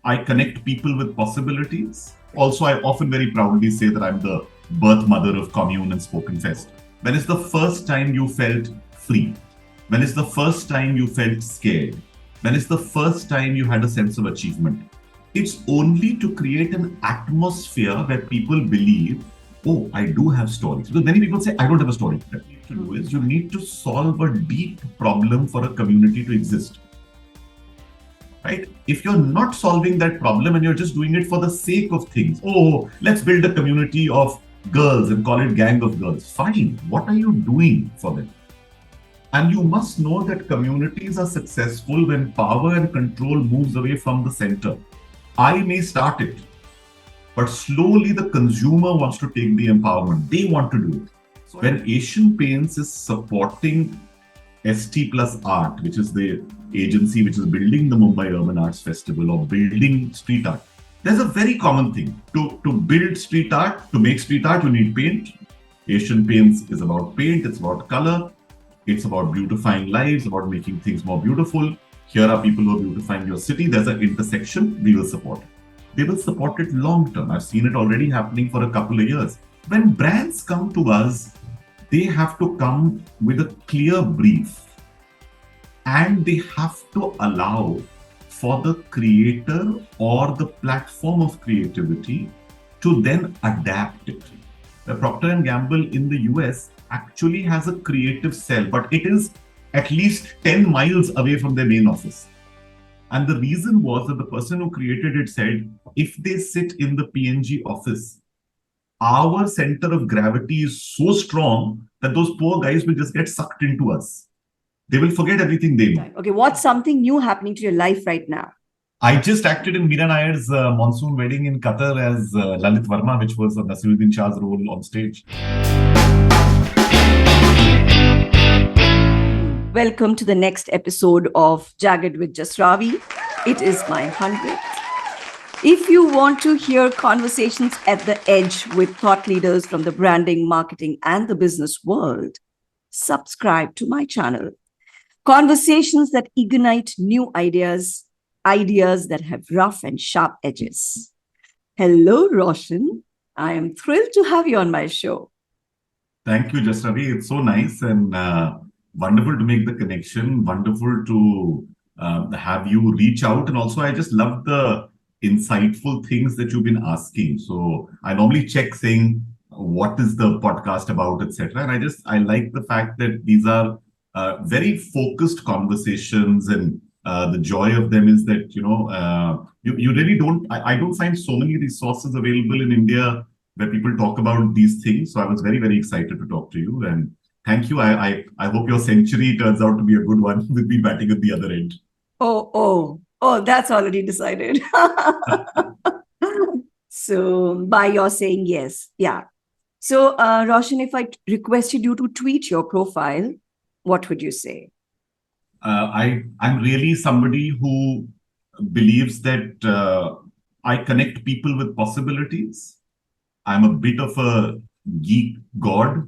I connect people with possibilities. Also, I often very proudly say that I'm the birth mother of Kommune and Spoken Fest. When is the first time you felt free? When is the first time you felt scared? When is the first time you had a sense of achievement? It's only to create an atmosphere where people believe, oh, I do have stories. Because many people say, I don't have a story. What you need to do is you need to solve a deep problem for a community to exist. Right? If you're not solving that problem and you're just doing it for the sake of things, oh, let's build a community of girls and call it gang of girls. Fine. What are you doing for them? And you must know that communities are successful when power and control moves away from the center. I may start it, but slowly the consumer wants to take the empowerment. They want to do it. So when Asian Paints is supporting ST Plus Art, which is the agency which is building the Mumbai Urban Arts Festival or building street art, there's a very common thing. To build street art, to make street art, you need paint. Asian Paints is about paint, it's about color, it's about beautifying lives, about making things more beautiful. Here are people who are beautifying your city. There's an intersection, we will support it. They will support it long term. I've seen it already happening for a couple of years. When brands come to us, they have to come with a clear brief and they have to allow for the creator or the platform of creativity to then adapt it. The Procter & Gamble in the US actually has a creative cell, but it is at least 10 miles away from their main office. And the reason was that the person who created it said, if they sit in the P&G office, our center of gravity is so strong that those poor guys will just get sucked into us. They will forget everything they know. Okay, what's something new happening to your life right now? I just acted in Meera Nayar's monsoon wedding in Qatar as Lalit Verma, which was Nasiruddin Shah's role on stage. Welcome to the next episode of Jagged with Jasravi. It is my 100th. If you want to hear conversations at the edge with thought leaders from the branding, marketing, and the business world, subscribe to my channel. Conversations that ignite new ideas that have rough and sharp edges. Hello, Roshan. I am thrilled to have you on my show. Thank you, Jasravi. It's so nice and wonderful to make the connection. Wonderful to have you reach out. And also, I just love the insightful things that you've been asking. So I normally check saying, what is the podcast about, etc. And I like the fact that these are very focused conversations, and the joy of them is that, you really don't, I don't find so many resources available in India where people talk about these things. So I was very, very excited to talk to you, and thank you. I hope your century turns out to be a good one with me batting at the other end. Oh, that's already decided. So by your saying yes. Yeah. So Roshan, if I requested you to tweet your profile, what would you say? I'm really somebody who believes that I connect people with possibilities. I'm a bit of a geek god.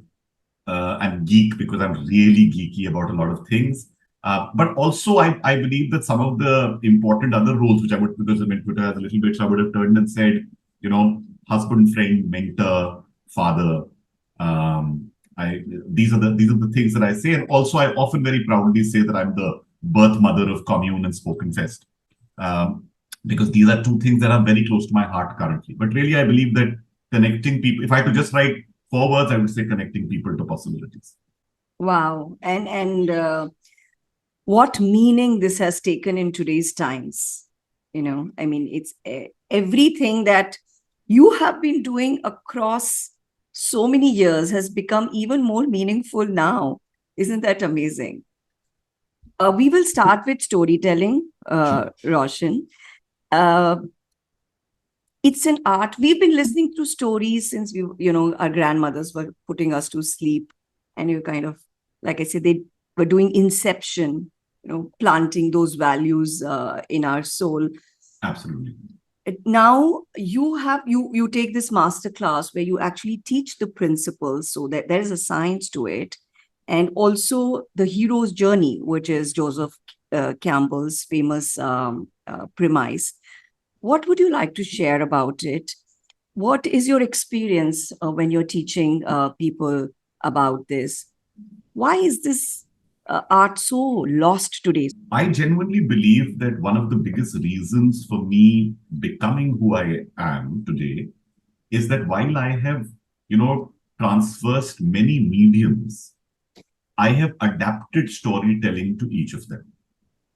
I'm geek because I'm really geeky about a lot of things. But also, I believe that some of the important other roles, which I would, because I'm in Twitter has a little bit, so I would have turned and said, husband, friend, mentor, father. These are the things that I say. And also, I often very proudly say that I'm the birth mother of Kommune and Spoken Fest. Because these are two things that are very close to my heart currently. But really, I believe that connecting people, if I could just write 4 words, I would say connecting people to possibilities. Wow. And what meaning this has taken in today's times. It's everything that you have been doing across so many years has become even more meaningful now. Isn't that amazing? We will start with storytelling, Roshan. It's an art. We've been listening to stories since our grandmothers were putting us to sleep, and you kind of, like I said, they were doing inception, planting those values in our soul. Absolutely. Now you take this master class where you actually teach the principles, so that there is a science to it, and also the hero's journey, which is Joseph Campbell's famous premise. What would you like to share about it? What is your experience when you're teaching people about this? Why is this art so lost today? I genuinely believe that one of the biggest reasons for me becoming who I am today is that while I have, transversed many mediums, I have adapted storytelling to each of them.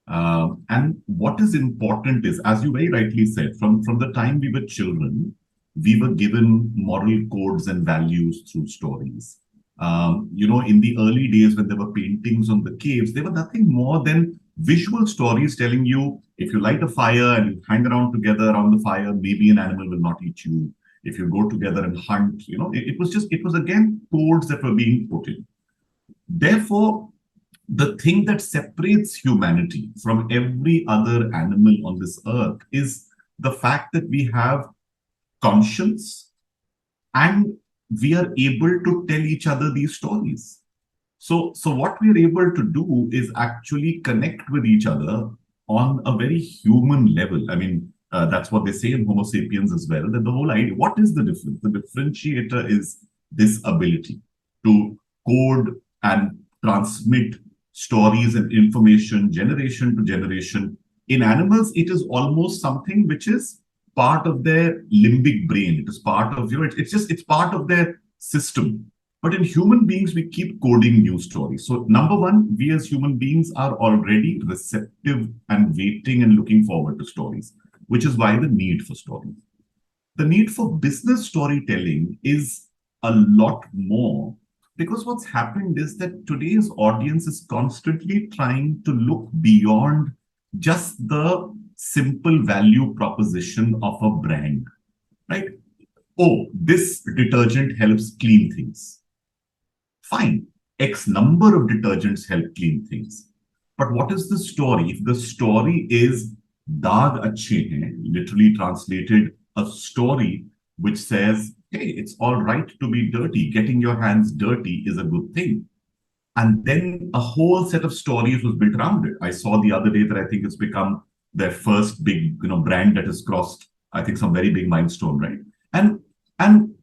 And what is important is, as you very rightly said, from the time we were children, we were given moral codes and values through stories. In the early days when there were paintings on the caves, they were nothing more than visual stories telling you if you light a fire and you hang around together around the fire, maybe an animal will not eat you. If you go together and hunt, it was again codes that were being put in. Therefore, the thing that separates humanity from every other animal on this earth is the fact that we have conscience and we are able to tell each other these stories. So what we're able to do is actually connect with each other on a very human level. I mean, that's what they say in Homo sapiens as well, that the whole idea, what is the difference? The differentiator is this ability to code and transmit stories and information generation to generation. In animals, it is almost something which is part of their limbic brain. It is part of, it's part of their system. But in human beings, we keep coding new stories. So number one, we as human beings are already receptive and waiting and looking forward to stories, which is why the need for stories. The need for business storytelling is a lot more, because what's happened is that today's audience is constantly trying to look beyond just the simple value proposition of a brand, right? Oh, this detergent helps clean things. Fine, X number of detergents help clean things. But what is the story? If the story is Daag Achhe Hain, literally translated, a story which says, hey, it's all right to be dirty. Getting your hands dirty is a good thing. And then a whole set of stories was built around it. I saw the other day that I think it's become their first big, brand that has crossed, I think, some very big milestone, right? And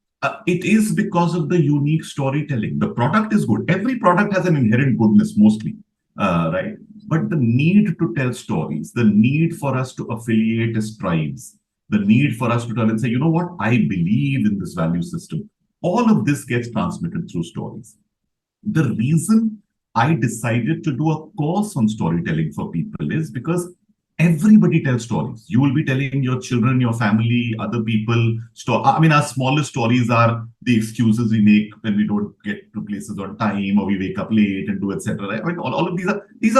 it is because of the unique storytelling. The product is good. Every product has an inherent goodness, mostly, right? But the need to tell stories, the need for us to affiliate as tribes, the need for us to tell and say, you know what, I believe in this value system. All of this gets transmitted through stories. The reason I decided to do a course on storytelling for people is because everybody tells stories. You will be telling your children, your family, other people. I mean, our smallest stories are the excuses we make when we don't get to places on time or we wake up late and do etc. Right? I mean, all of these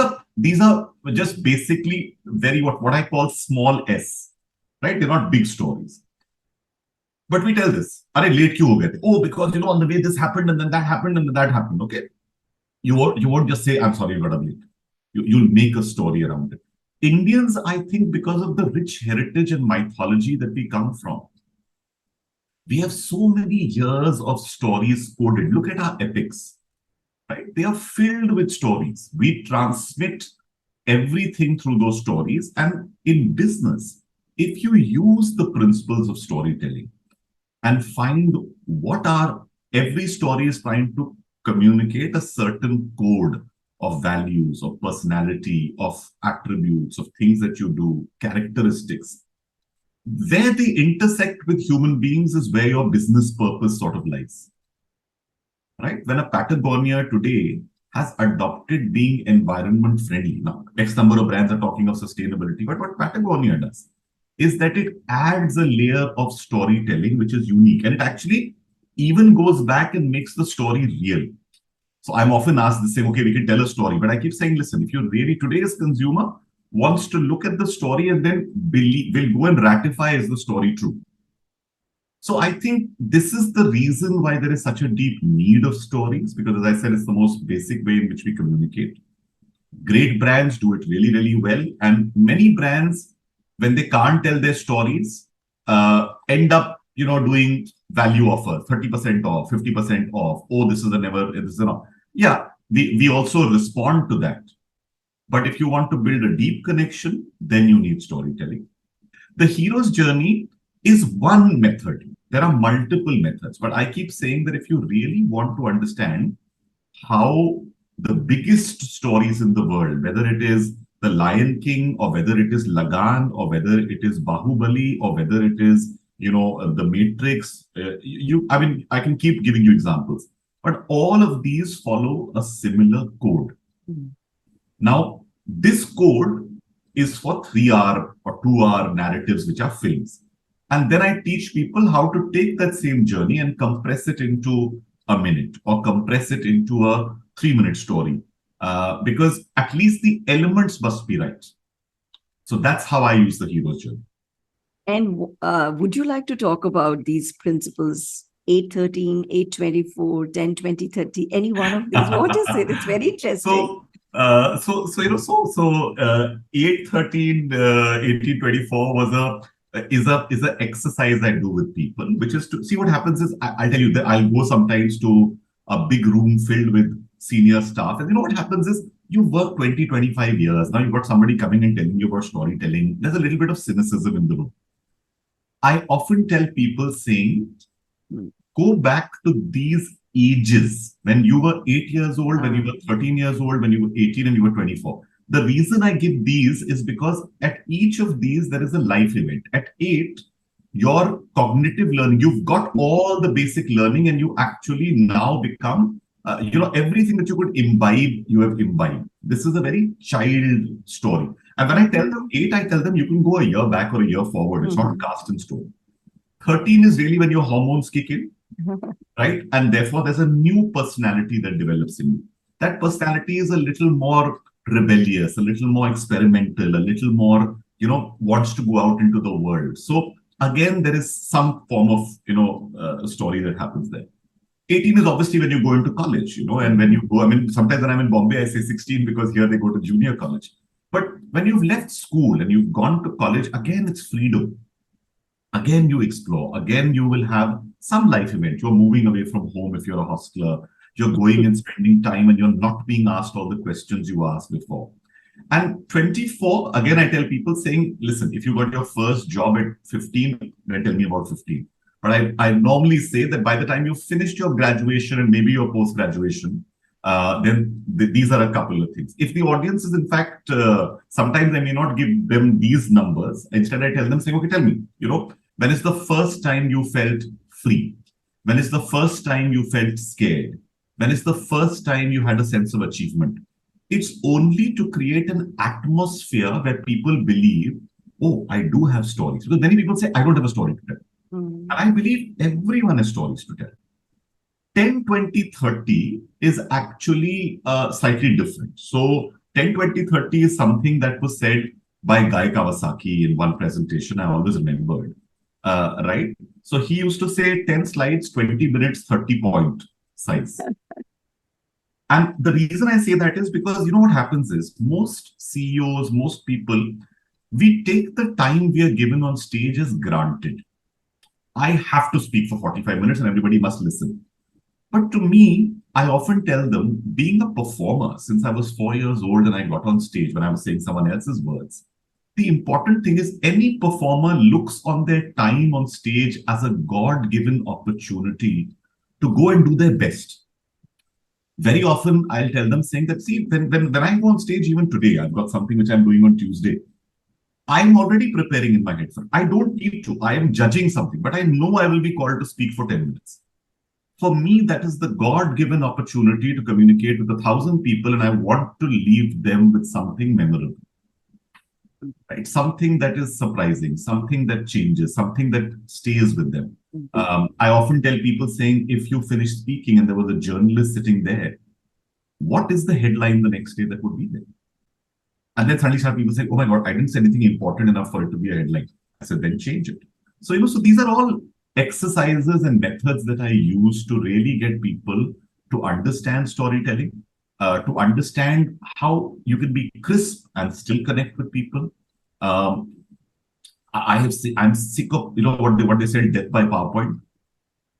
are just basically very what I call small s, right? They're not big stories. But we tell this. Are late kyun ho gaye the? Oh, because on the way this happened and then that happened and then that happened. Okay. You won't just say, I'm sorry, you got up late. You'll make a story around it. Indians, I think, because of the rich heritage and mythology that we come from, we have so many years of stories coded. Look at our epics, right? They are filled with stories. We transmit everything through those stories. And in business, if you use the principles of storytelling and find every story is trying to communicate a certain code of values, of personality, of attributes, of things that you do, characteristics. Where they intersect with human beings is where your business purpose sort of lies. Right? When a Patagonia today has adopted being environment friendly, now X number of brands are talking of sustainability, but what Patagonia does is that it adds a layer of storytelling which is unique, and it actually even goes back and makes the story real. So I'm often asked the same, okay, we can tell a story, but I keep saying, listen, if you're really today's consumer wants to look at the story and then will go and ratify, is the story true? So I think this is the reason why there is such a deep need of stories, because as I said, it's the most basic way in which we communicate. Great brands do it really, really well. And many brands, when they can't tell their stories, end up, doing value offer, 30% off, 50% off. Oh, this is enough. Yeah, we also respond to that. But if you want to build a deep connection, then you need storytelling. The hero's journey is one method. There are multiple methods, but I keep saying that if you really want to understand how the biggest stories in the world, whether it is The Lion King or whether it is Lagan or whether it is Bahubali or whether it is, The Matrix, I mean, I can keep giving you examples, but all of these follow a similar code. Now, this code is for 3 hour or 2 hour narratives, which are films. And then I teach people how to take that same journey and compress it into a minute or compress it into a 3 minute story. Because at least the elements must be right. So that's how I use the hero's journey. And would you like to talk about these principles? 8-13, 8-24, 10-20, 30, any one of these? What is it? It's very interesting. 8, 13, 18, 24 is a exercise I do with people, which is to see what happens is I'll tell you that I'll go sometimes to a big room filled with senior staff. And what happens is you work 20, 25 years. Now you've got somebody coming and telling you about storytelling. There's a little bit of cynicism in the room. I often tell people saying, go back to these ages when you were 8 years old, when you were 13 years old, when you were 18 and you were 24. The reason I give these is because at each of these, there is a life event. At 8, your cognitive learning, you've got all the basic learning and you actually now become, everything that you could imbibe, you have imbibed. This is a very child story. And when I tell them 8, I tell them you can go a year back or a year forward. It's not cast in stone. 13 is really when your hormones kick in, right? And therefore, there's a new personality that develops in you. That personality is a little more rebellious, a little more experimental, a little more, wants to go out into the world. So again, there is some form of, story that happens there. 18 is obviously when you go into college, and when you go, I mean, sometimes when I'm in Bombay, I say 16 because here they go to junior college. But when you've left school and you've gone to college, again, it's freedom. Again, you explore. Again, you will have some life event. You're moving away from home if you're a hostler. You're going and spending time and you're not being asked all the questions you asked before. And 24, again, I tell people saying, listen, if you got your first job at 15, then tell me about 15. But I normally say that by the time you've finished your graduation and maybe your post-graduation, then these are a couple of things. If the audience is, in fact, sometimes I may not give them these numbers. Instead, I tell them, saying, okay, tell me, when is the first time you felt free? When is the first time you felt scared? When is the first time you had a sense of achievement? It's only to create an atmosphere where people believe, oh, I do have stories. Because many people say, I don't have a story to tell. And I believe everyone has stories to tell. 10, 20, 30 is actually slightly different. So 10, 20, 30 is something that was said by Guy Kawasaki in one presentation. I always remembered, right? So he used to say 10 slides, 20 minutes, 30-point size. And the reason I say that is because what happens is most CEOs, most people, we take the time we are given on stage as granted. I have to speak for 45 minutes and everybody must listen. But to me, I often tell them, being a performer, since I was 4 years old and I got on stage when I was saying someone else's words, the important thing is any performer looks on their time on stage as a God-given opportunity to go and do their best. Very often, I'll tell them saying that, see, when I go on stage, even today, I've got something which I'm doing on Tuesday. I'm already preparing in my head for it. I don't need to. I am judging something, but I know I will be called to speak for 10 minutes. For me, that is the God-given opportunity to communicate with 1,000 people, and I want to leave them with something memorable. Right? Something that is surprising, something that changes, something that stays with them. I often tell people saying, if you finish speaking and there was a journalist sitting there, what is the headline the next day that would be there? And then suddenly start people saying, oh my God, I didn't say anything important enough for it to be a headline. I said, then change it. So, so these are all exercises and methods that I use to really get people to understand storytelling, to understand how you can be crisp and still connect with people. I'm sick of, what they said, death by PowerPoint,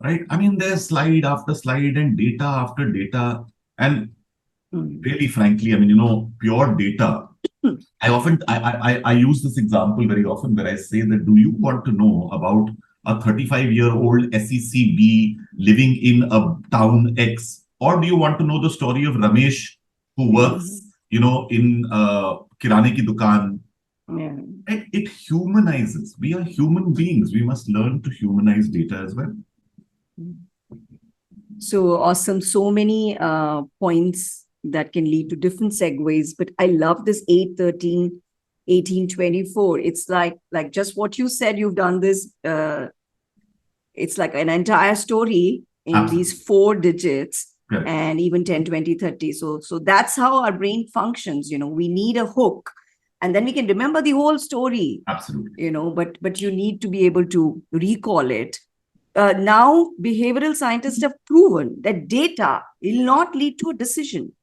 right? I mean, there's slide after slide and data after data. And really, frankly, I mean, pure data I use this example very often where I say that do you want to know about a 35-year-old SECB living in a town X, or do you want to know the story of Ramesh who works, in kirane ki dukan? Yeah. It humanizes. We are human beings. We must learn to humanize data as well. So awesome. So many points that can lead to different segues. But I love this 813, 1824. It's like just what you said, you've done this. It's like an entire story in Absolutely. these 4 digits. Correct. And even 10, 20, 30. So that's how our brain functions. We need a hook. And then we can remember the whole story. Absolutely. But you need to be able to recall it. Now, behavioral scientists have proven that data will not lead to a decision.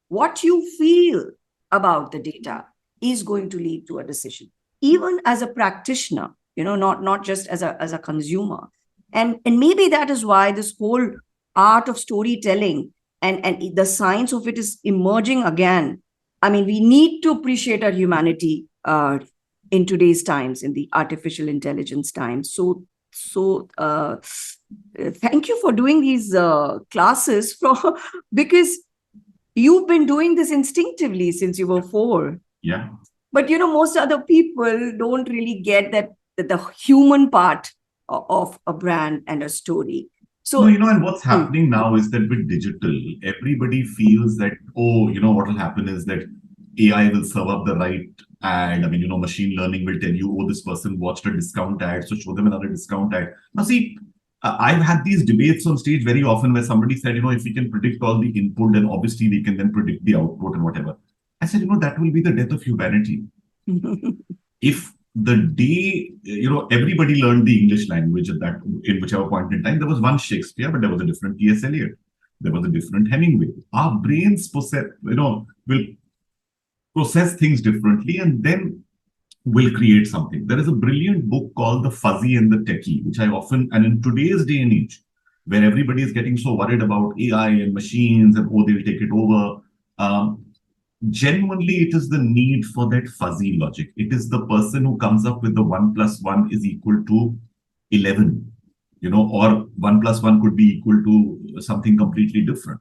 What you feel about the data is going to lead to a decision, even as a practitioner, not just as a consumer. And maybe that is why this whole art of storytelling and the science of it is emerging again. I mean, we need to appreciate our humanity in today's times, in the artificial intelligence times. So thank you for doing these classes because you've been doing this instinctively since you were 4. Yeah. But most other people don't really get that the human part of a brand and a story. So and what's happening now is that with digital, everybody feels that, what will happen is that AI will serve up the right ad. I mean, machine learning will tell you, this person watched a discount ad, so show them another discount ad. Now, see, I've had these debates on stage very often where somebody said, if we can predict all the input, then obviously we can then predict the output and whatever. I said, that will be the death of humanity. If the day, everybody learned the English language at that, in whichever point in time, there was one Shakespeare, but there was a different T.S. Eliot. There was a different Hemingway. Our brains will process things differently and then will create something. There is a brilliant book called The Fuzzy and the Techie, which I often, and in today's day and age, where everybody is getting so worried about AI and machines and, they'll take it over. Genuinely, it is the need for that fuzzy logic. It is the person who comes up with the 1 + 1 is equal to 11, or 1 + 1 could be equal to something completely different.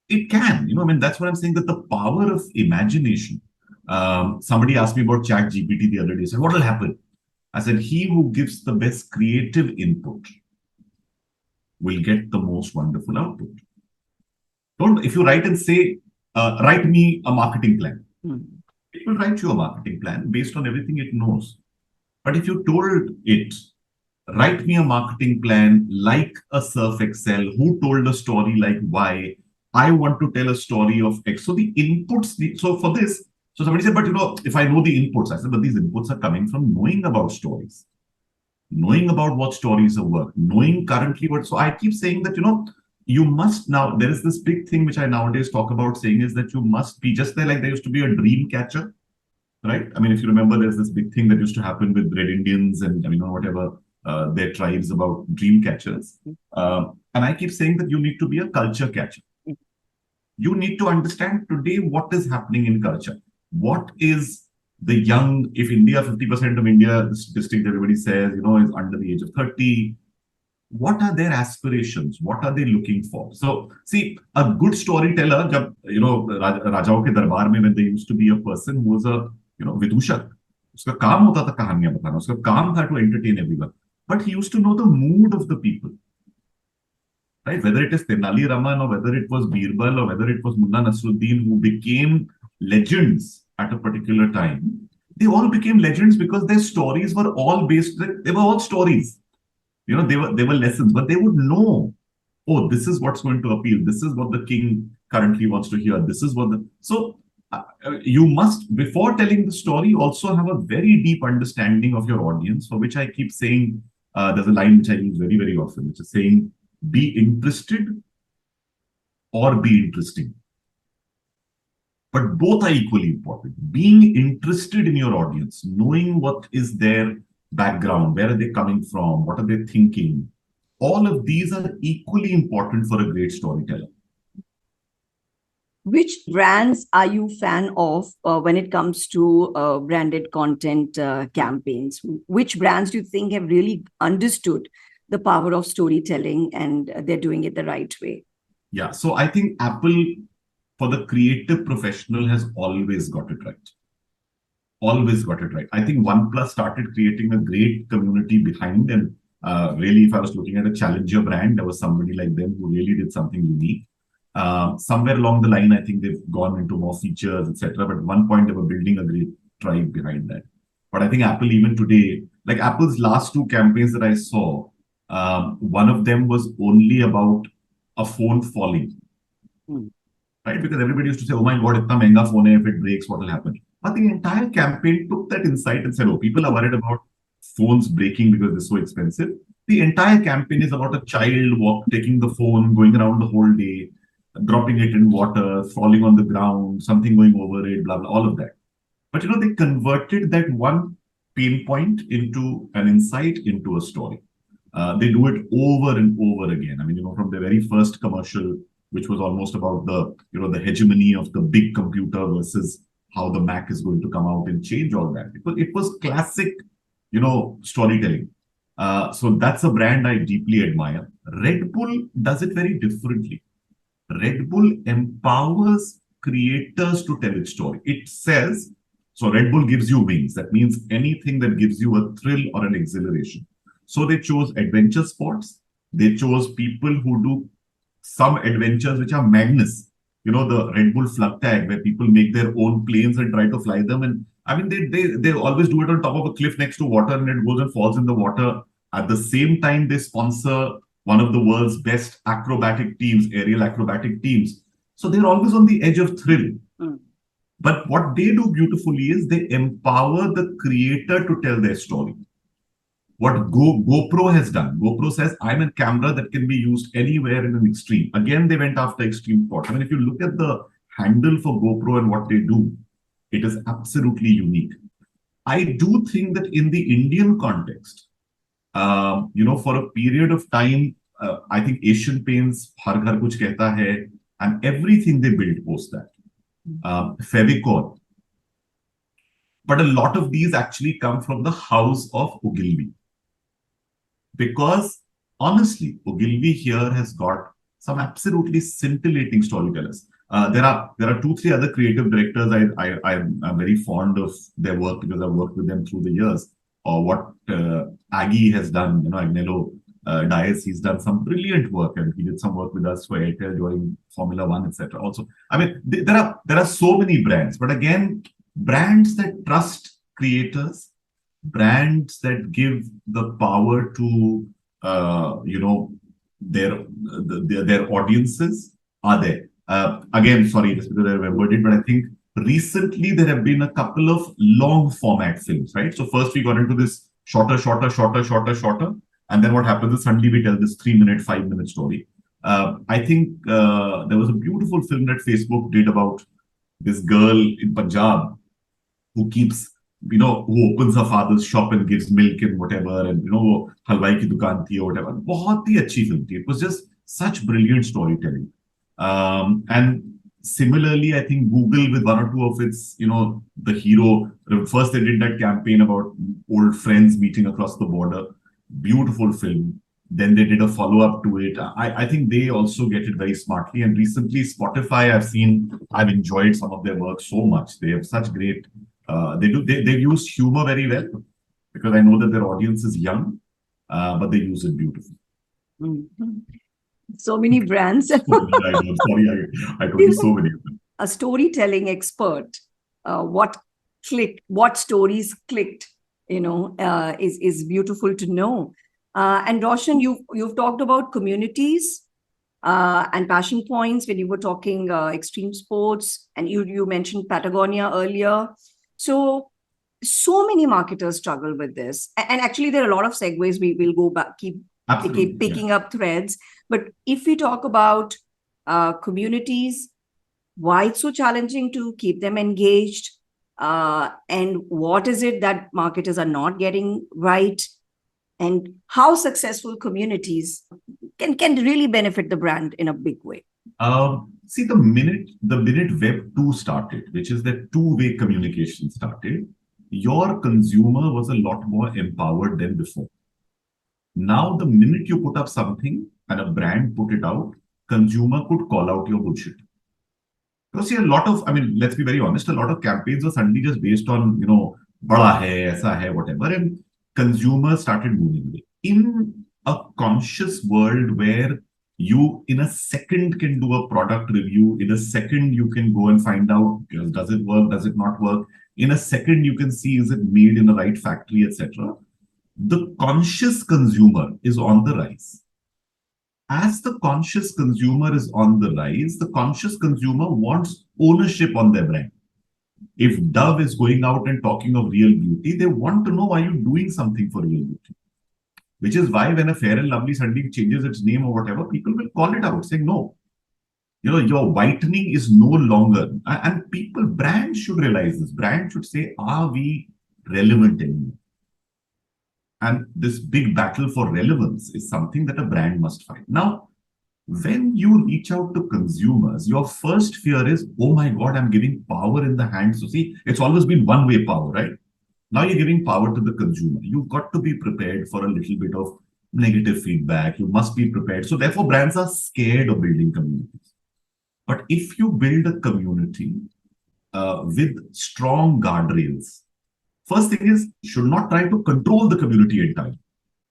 It can, that's what I'm saying, that the power of imagination. Somebody asked me about Chat GPT the other day. Said, what will happen? I said, he who gives the best creative input will get the most wonderful output. If you write and say, write me a marketing plan. It will write you a marketing plan based on everything it knows. But if you told it, write me a marketing plan like a Surf Excel, who told a story like Y, I want to tell a story of X. So the inputs, so for this, so somebody said, but if I know the inputs, I said, but these inputs are coming from knowing about stories, knowing about what stories have worked, knowing currently what. So I keep saying that, you must now, there is this big thing which I nowadays talk about saying is that you must be just there, like there used to be a dream catcher, right? I mean, if you remember, there's this big thing that used to happen with Red Indians and, whatever, their tribes about dream catchers. And I keep saying that you need to be a culture catcher. You need to understand today what is happening in culture. What is the young, if India, 50% of India, the statistic everybody says, is under the age of 30. What are their aspirations? What are they looking for? So, see, a good storyteller, Rajao ke darbar mein, when there used to be a person who was a, vidushat. Uska kaam hota tha kahaniyan batana. Uska kaam tha to entertain everyone. But he used to know the mood of the people. Right? Whether it is Tenali Raman or whether it was Birbal or whether it was Mullah Nasruddin who became legends at a particular time, they all became legends because their stories were all based, they were all stories. They were lessons, but they would know, this is what's going to appeal. This is what the king currently wants to hear. This is what so you must, before telling the story, also have a very deep understanding of your audience, for which I keep saying, there's a line which I use very, very often, which is saying, be interested or be interesting. But both are equally important. Being interested in your audience, knowing what is their background, where are they coming from, what are they thinking, all of these are equally important for a great storyteller. Which brands are you fan of when it comes to branded content campaigns? Which brands do you think have really understood the power of storytelling and they're doing it the right way? Yeah. So I think Apple, for the creative professional, has always got it right. Always got it right. I think OnePlus started creating a great community behind, and really, if I was looking at a challenger brand, there was somebody like them who really did something unique. Somewhere along the line, I think they've gone into more features, etc. But at one point, they were building a great tribe behind that. But I think Apple, even today, like Apple's last two campaigns that I saw, one of them was only about a phone falling, Hmm. right? Because everybody used to say, "Oh my God, itna mehanga phone hai, if it breaks, what will happen?" But the entire campaign took that insight and said, "Oh, people are worried about phones breaking because they're so expensive." The entire campaign is about a child taking the phone, going around the whole day, dropping it in water, falling on the ground, something going over it, blah blah, all of that. But they converted that one pain point into an insight, into a story. They do it over and over again. I mean, from the very first commercial, which was almost about the hegemony of the big computer versus how the Mac is going to come out and change all that. It was classic, storytelling. So that's a brand I deeply admire. Red Bull does it very differently. Red Bull empowers creators to tell its story. It says, so Red Bull gives you wings. That means anything that gives you a thrill or an exhilaration. So they chose adventure sports. They chose people who do some adventures which are madness. The Red Bull Flug Tag, where people make their own planes and try to fly them. And I mean, they always do it on top of a cliff next to water, and it goes and falls in the water. At the same time, they sponsor one of the world's best acrobatic teams, aerial acrobatic teams. So they're always on the edge of thrill. Mm. But what they do beautifully is they empower the creator to tell their story. What GoPro has done, GoPro says, I'm a camera that can be used anywhere in an extreme. Again, they went after extreme sports. I mean, if you look at the handle for GoPro and what they do, it is absolutely unique. I do think that in the Indian context, for a period of time, I think Asian Paints, Har Ghar Kuch Kehta Hai, and everything they built post that. Fevicol. But a lot of these actually come from the house of Ogilvy. Because honestly, Ogilvy here has got some absolutely scintillating storytellers. There are 2-3 other creative directors I'm very fond of their work because I've worked with them through the years. Or what Aggie has done, Agnello Dias, he's done some brilliant work, and he did some work with us for Airtel during Formula One, etc. Also, I mean, there are so many brands, but again, brands that trust creators, brands that give the power to their audiences are there. Again, sorry, just because I remembered it, but I think recently there have been a couple of long format films, right? So first we got into this shorter, and then what happens is suddenly we tell this 3-minute, 5-minute story. I think there was a beautiful film that Facebook did about this girl in Punjab who keeps, who opens her father's shop and gives milk and whatever, and halwai ki dukaan thi or whatever. बहुत ही अच्छी film थी. It was just such brilliant storytelling. And similarly, I think Google with one or two of its, the hero. First, they did that campaign about old friends meeting across the border. Beautiful film. Then they did a follow-up to it. I think they also get it very smartly. And recently, Spotify, I've enjoyed some of their work so much. They have such great. They use humor very well, because I know that their audience is young, but they use it beautifully. Mm-hmm. So many brands. I told you so many of them. A storytelling expert, what stories clicked, is beautiful to know. And Roshan, you've talked about communities and passion points when you were talking extreme sports, and you mentioned Patagonia earlier. So many marketers struggle with this, and actually there are a lot of segues. We will go back, keep picking up threads. But if we talk about communities, why it's so challenging to keep them engaged, and what is it that marketers are not getting right, and how successful communities can really benefit the brand in a big way. See, the minute Web 2 started, which is the two-way communication started, your consumer was a lot more empowered than before. Now, the minute you put up something and a brand put it out, consumer could call out your bullshit. Because see, a lot of, I mean, let's be very honest, a lot of campaigns were suddenly just based on, bada hai, aisa hai, whatever, and consumers started moving away. In a conscious world where you, in a second, can do a product review, in a second, you can go and find out, does it work, does it not work? In a second, you can see, is it made in the right factory, etc. The conscious consumer is on the rise. As the conscious consumer is on the rise, the conscious consumer wants ownership on their brand. If Dove is going out and talking of real beauty, they want to know, are you doing something for real beauty? Which is why when a Fair and Lovely suddenly changes its name or whatever, people will call it out, saying, no, your whitening is no longer, and people, brands should realize this. Brands should say, are we relevant anymore? And this big battle for relevance is something that a brand must fight. Now, when you reach out to consumers, your first fear is, oh my God, I'm giving power in the hands. So see, it's always been one-way power, right? Now you're giving power to the consumer. You've got to be prepared for a little bit of negative feedback. You must be prepared. So therefore, brands are scared of building communities. But if you build a community with strong guardrails, first thing is, you should not try to control the community entirely.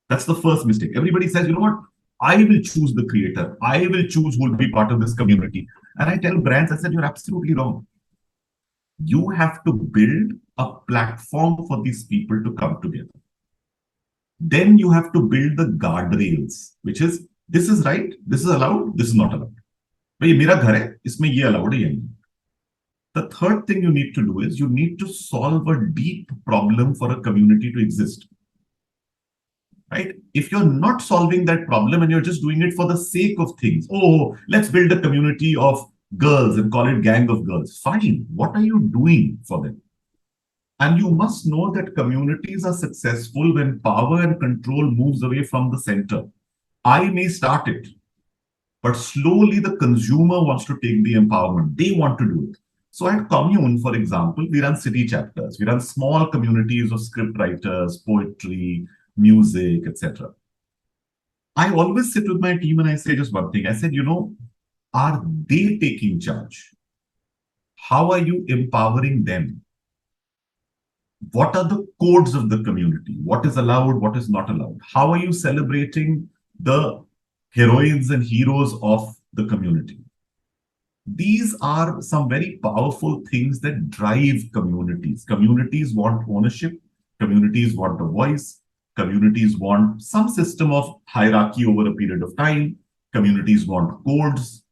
That's the first mistake. Everybody says, you know what? I will choose the creator. I will choose who will be part of this community. And I tell brands, I said, you're absolutely wrong. You have to build a platform for these people to come together. Then you have to build the guardrails, which is, this is right, this is allowed, this is not allowed. But ये मेरा घर है, इसमें ये allowed है, ये नहीं. The third thing you need to do is you need to solve a deep problem for a community to exist. Right? If you're not solving that problem and you're just doing it for the sake of things, oh, let's build a community of girls and call it gang of girls. Fine. What are you doing for them? And you must know that communities are successful when power and control moves away from the center. I may start it, but slowly the consumer wants to take the empowerment. They want to do it. So at Kommune, for example, we run city chapters. We run small communities of script writers, poetry, music, etc. I always sit with my team and I say just one thing. I said, are they taking charge? How are you empowering them? What are the codes of the community? What is allowed? What is not allowed? How are you celebrating the heroines and heroes of the community? These are some very powerful things that drive communities. Communities want ownership. Communities want a voice. Communities want some system of hierarchy over a period of time. Communities want codes.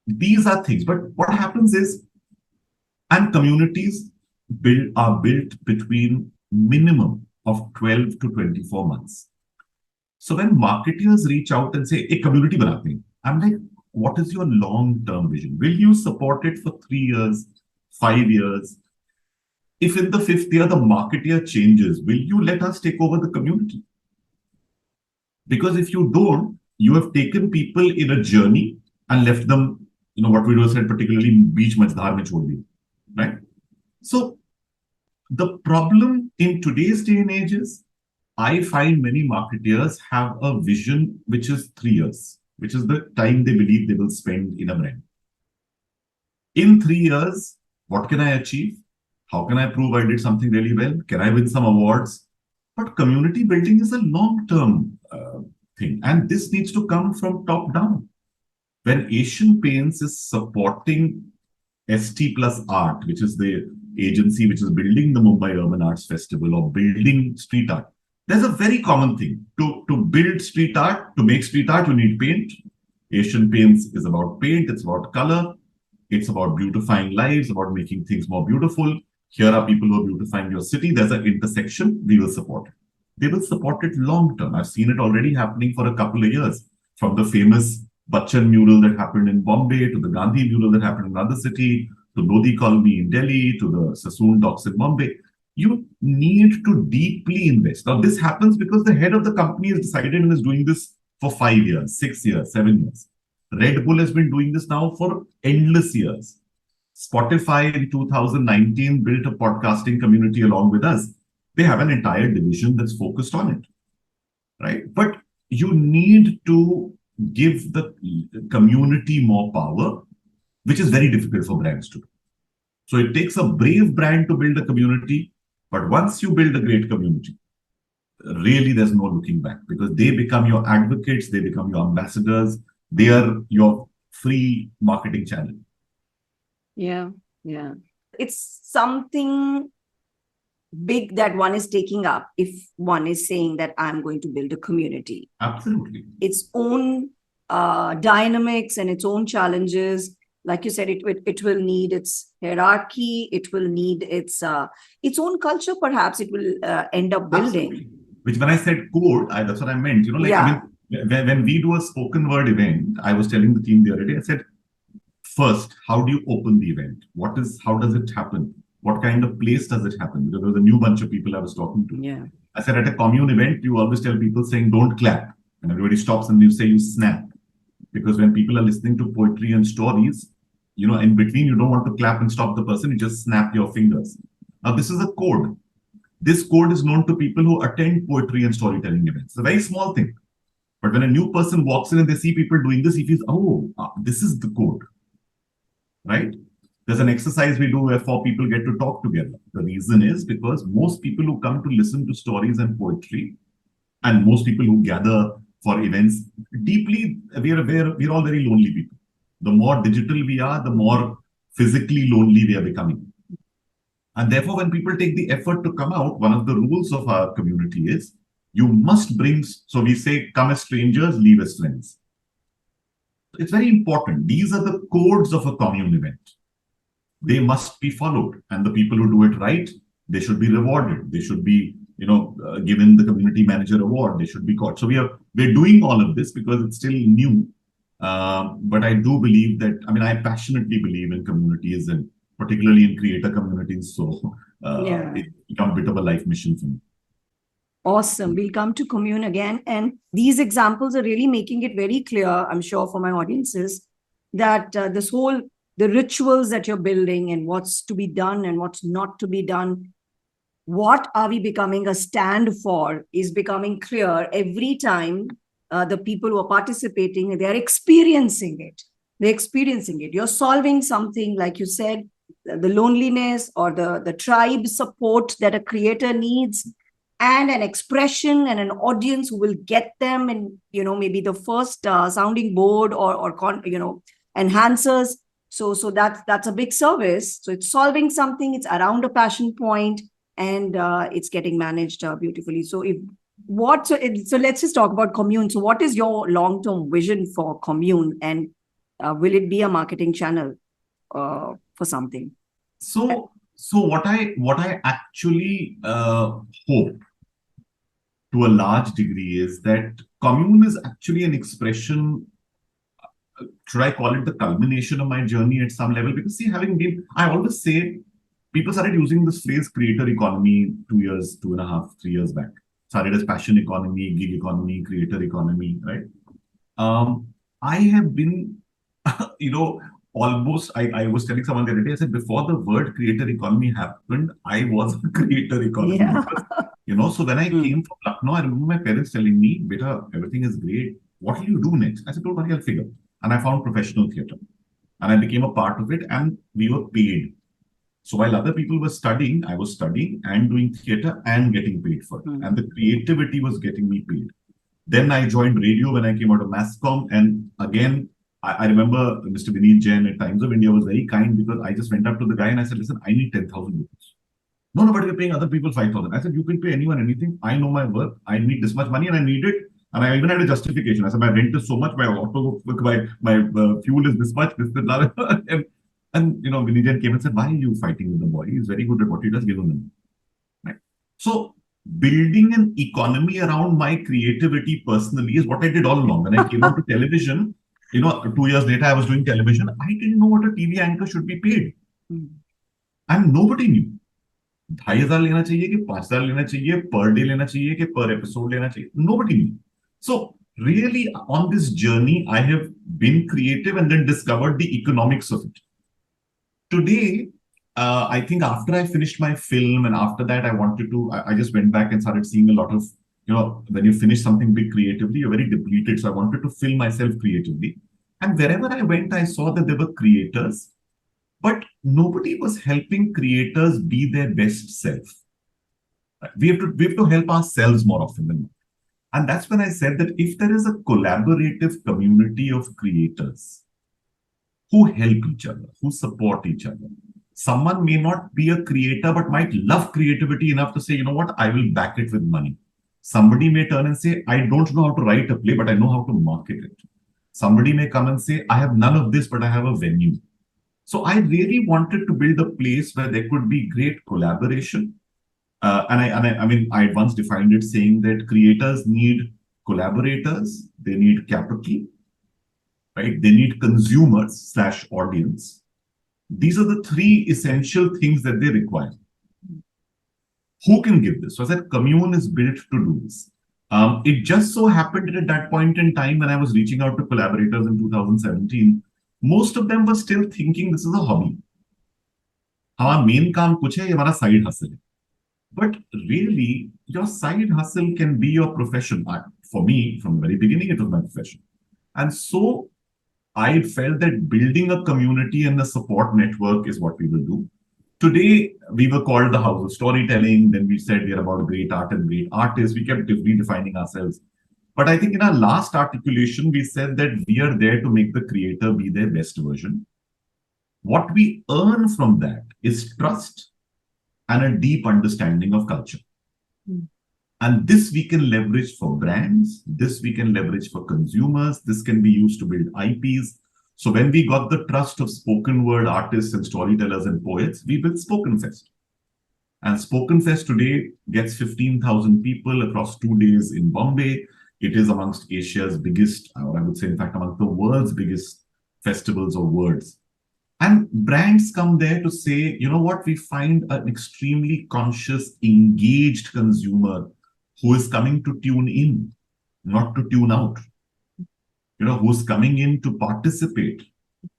These are things. But what happens is, and communities are built between minimum of 12 to 24 months. So when marketers reach out and say, a community banate hain, I'm like, what is your long-term vision? Will you support it for 3 years, 5 years? If in the 5th year the marketer changes, will you let us take over the community? Because if you don't, you have taken people in a journey and left them, what we said, particularly beach majhdar mein chhod diya, right? So the problem in today's day and age is, I find many marketers have a vision which is 3 years, which is the time they believe they will spend in a brand. In 3 years, what can I achieve? How can I prove I did something really well? Can I win some awards? But community building is a long-term thing. And this needs to come from top down. When Asian Paints is supporting ST Plus Art, which is the agency which is building the Mumbai Urban Arts Festival or building street art, there's a very common thing. To build street art, to make street art, you need paint. Asian Paints is about paint, it's about color, it's about beautifying lives, about making things more beautiful. Here are people who are beautifying your city. There's an intersection. We will support it. They will support it long term. I've seen it already happening for a couple of years. From the famous Bachchan mural that happened in Bombay, to the Gandhi mural that happened in another city, to Lodi Colony in Delhi, to the Sassoon Docks in Bombay. You need to deeply invest. Now, this happens because the head of the company has decided and is doing this for 5 years, 6 years, 7 years. Red Bull has been doing this now for endless years. Spotify in 2019 built a podcasting community along with us. They have an entire division that's focused on it, right? But you need to give the community more power, which is very difficult for brands to do. So it takes a brave brand to build a community, but once you build a great community, really there's no looking back because they become your advocates, they become your ambassadors, they are your free marketing channel. Yeah, yeah. It's something big that one is taking up if one is saying that I'm going to build a community. Absolutely. Its own dynamics and its own challenges. Like you said, it will need its hierarchy. It will need its own culture. Perhaps it will end up building. Absolutely. Which when I said code, that's what I meant. Yeah. When we do a spoken word event, I was telling the team the other day, I said, first, how do you open the event? How does it happen? What kind of place does it happen? Because there was a new bunch of people I was talking to. Yeah. I said, at a commune event, you always tell people saying, don't clap. And everybody stops and you say, you snap. Because when people are listening to poetry and stories, in between, you don't want to clap and stop the person. You just snap your fingers. Now, this is a code. This code is known to people who attend poetry and storytelling events. It's a very small thing. But when a new person walks in and they see people doing this, he feels, this is the code. Right? There's an exercise we do where 4 people get to talk together. The reason is because most people who come to listen to stories and poetry, and most people who gather for events, deeply, we're all very lonely people. The more digital we are, the more physically lonely we are becoming. And therefore, when people take the effort to come out, one of the rules of our community is you must bring, so we say, come as strangers, leave as friends. It's very important. These are the codes of a commune event. They must be followed. And the people who do it right, they should be rewarded. They should be, given the community manager award. They should be caught. So we're doing all of this because it's still new. But I do believe that, I passionately believe in communities and particularly in creator communities. So it's become a bit of a life mission for me. Awesome. We'll come to Kommune again. And these examples are really making it very clear, I'm sure, for my audiences, that the rituals that you're building and what's to be done and what's not to be done, what are we becoming a stand for is becoming clear every time the people who are participating, they're experiencing it. They're experiencing it. You're solving something, like you said, the loneliness or the tribe support that a creator needs, and an expression and an audience who will get them, and maybe the first sounding board or enhancers. So that's a big service. So it's solving something, it's around a passion point, and it's getting managed beautifully. So let's just talk about Kommune. So what is your long-term vision for Kommune, and will it be a marketing channel for something? So what I actually hope to a large degree is that Kommune is actually an expression. Should I call it the culmination of my journey at some level? Because see, I always say, people started using this phrase creator economy 2 years, 2.5, 3 years back. Started as passion economy, gig economy, creator economy, right? I have been, almost, I was telling someone the other day, I said, before the word creator economy happened, I was a creator economy. Yeah. So when I came from Lucknow, I remember my parents telling me, beta, everything is great. What will you do next? I said, don't worry, I'll figure. And I found professional theatre. And I became a part of it, and we were paid. So while other people were studying, I was studying and doing theatre and getting paid for it. And the creativity was getting me paid. Then I joined radio when I came out of Masscom. And again, I remember Mr. Vineet Jain at Times of India was very kind, because I just went up to the guy and I said, listen, I need 10,000 rupees. No, but you're paying other people 5,000. I said, you can pay anyone anything. I know my work. I need this much money and I need it. And I even had a justification. I said, my rent is so much, my auto, my fuel is this much, this, blah, blah. And Vineet Jain came and said, why are you fighting with the boy? He's very good at what he does. Give him the money. Right? So building an economy around my creativity personally is what I did all along. When I came out to television, 2 years later, I was doing television. I didn't know what a TV anchor should be paid. And nobody knew. 2,500 लेना चाहिए कि 5,000 लेना चाहिए, per day लेना चाहिए कि per episode लेना चाहिए. Nobody knew. So really on this journey, I have been creative and then discovered the economics of it. Today, I think after I finished my film and after that, I just went back and started seeing a lot of, when you finish something big creatively, you're very depleted. So I wanted to fill myself creatively. And wherever I went, I saw that there were creators, but nobody was helping creators be their best self. We have to help ourselves more often than not. And that's when I said that if there is a collaborative community of creators who help each other, who support each other, someone may not be a creator but might love creativity enough to say, you know what, I will back it with money. Somebody may turn and say, I don't know how to write a play, but I know how to market it. Somebody may come and say, I have none of this, but I have a venue. So I really wanted to build a place where there could be great collaboration. I had once defined it saying that creators need collaborators, they need capital, right? They need consumers / audience. These are the three essential things that they require. Who can give this? So I said, Kommune is built to do this. It just so happened that at that point in time, when I was reaching out to collaborators in 2017, most of them were still thinking this is a hobby. Our main काम कुछ है, ये हमारा side hustle है. But really, your side hustle can be your profession. For me, from the very beginning, it was my profession. And so I felt that building a community and a support network is what we will do. Today, we were called the House of Storytelling. Then we said we are about great art and great artists. We kept redefining ourselves. But I think in our last articulation, we said that we are there to make the creator be their best version. What we earn from that is trust and a deep understanding of culture. And this we can leverage for brands. This we can leverage for consumers. This can be used to build IPs. So when we got the trust of spoken word artists and storytellers and poets, we built Spoken Fest. And Spoken Fest today gets 15,000 people across 2 days in Bombay. It is amongst Asia's biggest, or I would say, in fact, among the world's biggest festivals of words. And brands come there to say, you know what, we find an extremely conscious, engaged consumer who is coming to tune in, not to tune out. Who's coming in to participate,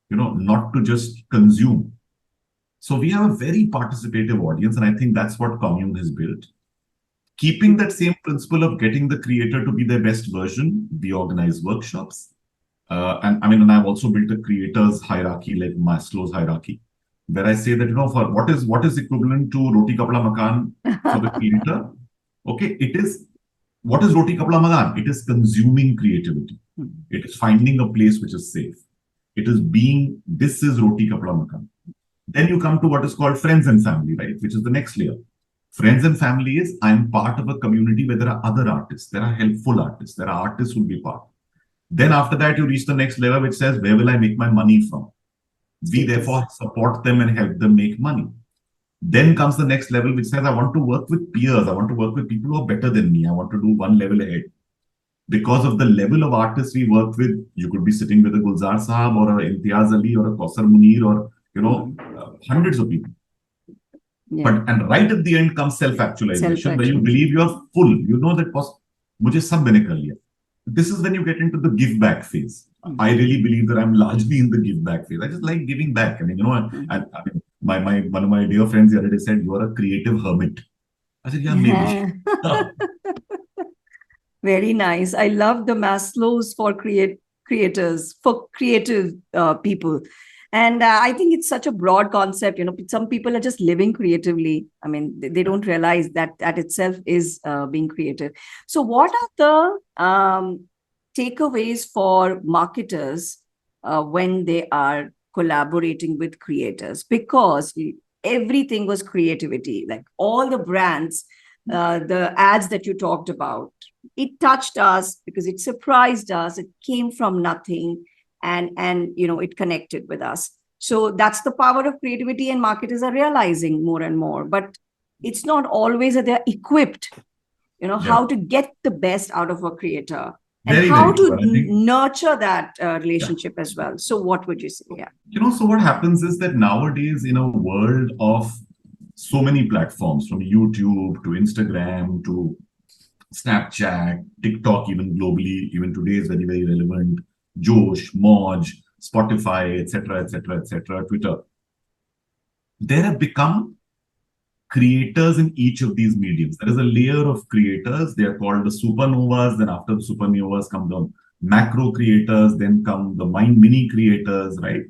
not to just consume. So we have a very participative audience, and I think that's what Kommune has built. Keeping that same principle of getting the creator to be their best version, we organize workshops. And I've also built a creators hierarchy, like Maslow's hierarchy, where I say that, for what is equivalent to Roti Kapda Makan for the creator? Okay, what is Roti Kapda Makan? It is consuming creativity. It is finding a place which is safe. It is this is Roti Kapda Makan. Then you come to what is called friends and family, right? Which is the next layer. Friends and family is, I'm part of a community where there are other artists. There are helpful artists. There are artists who will be part. Then after that, you reach the next level, which says, where will I make my money from? We therefore support them and help them make money. Then comes the next level, which says, I want to work with peers. I want to work with people who are better than me. I want to do one level ahead. Because of the level of artists we work with, you could be sitting with a Gulzar Sahab or a Imtiaz Ali or a Kausar Munir or, hundreds of people. Yeah. And right at the end comes self-actualization, where you believe you are full. You know that mujhe sab maine kar liya. This is when you get into the give back phase. I really believe that I'm largely in the give back phase. I just like giving back. One of my dear friends the other day said, you are a creative hermit. I said, yeah, maybe. Very nice. I love the Maslow's for creators, for creative people. And I think it's such a broad concept. Some people are just living creatively. They don't realize that itself is being creative. So what are the takeaways for marketers when they are collaborating with creators? Because everything was creativity, like all the brands, the ads that you talked about, it touched us because it surprised us. It came from nothing. And it connected with us. So that's the power of creativity, and marketers are realizing more and more. But it's not always that they're equipped, how to get the best out of a creator and how to nurture that relationship as well. So what would you say? Yeah. So what happens is that nowadays, in a world of so many platforms, from YouTube to Instagram to Snapchat, TikTok, even globally, even today is very, very relevant. Josh, Moj, Spotify, etc., etc., etc., Twitter. There have become creators in each of these mediums. There is a layer of creators. They are called the supernovas. Then after the supernovas come the macro creators. Then come the mind mini creators, right?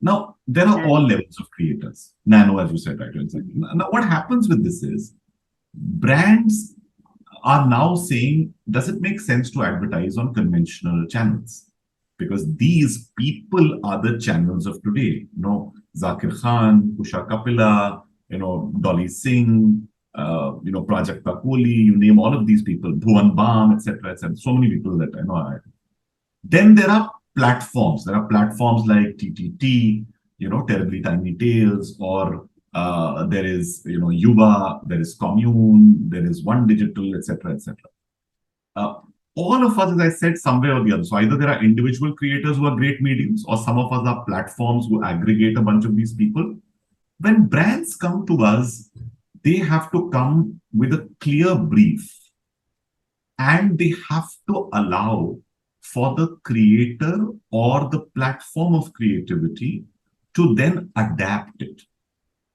Now, there are all levels of creators. Nano, as you said, right? Exactly. Now, what happens with this is brands are now saying, does it make sense to advertise on conventional channels? Because these people are the channels of today. Zakir Khan, Usha Kapila, Dolly Singh, Prajakta Kohli, you name all of these people, Bhuvan Bam, etc., etc. So many people that I know. Then there are platforms. There are platforms like TTT, Terribly Tiny Tales, or there is, Yuva, there is Commune, there is One Digital, etc., etc. All of us, as I said, somewhere or the other. So either there are individual creators who are great mediums, or some of us are platforms who aggregate a bunch of these people. When brands come to us, they have to come with a clear brief, and they have to allow for the creator or the platform of creativity to then adapt it.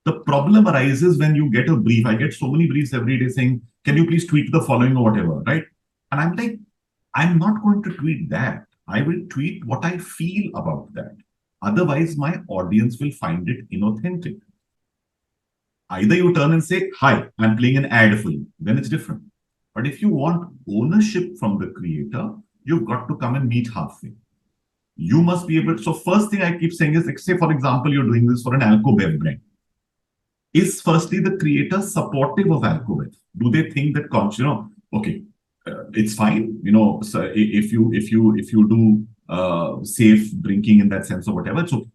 The problem arises when you get a brief. I get so many briefs every day saying, can you please tweet the following or whatever, right? And I'm like, I'm not going to tweet that. I will tweet what I feel about that. Otherwise, my audience will find it inauthentic. Either you turn and say, hi, I'm playing an ad for you, then it's different. But if you want ownership from the creator, you've got to come and meet halfway. You must be able to. So first thing I keep saying is, like, say, for example, you're doing this for an Alcobev brand. Is firstly the creator supportive of Alcobev? Do they think that, okay, it's fine, so if you do safe drinking in that sense or whatever, so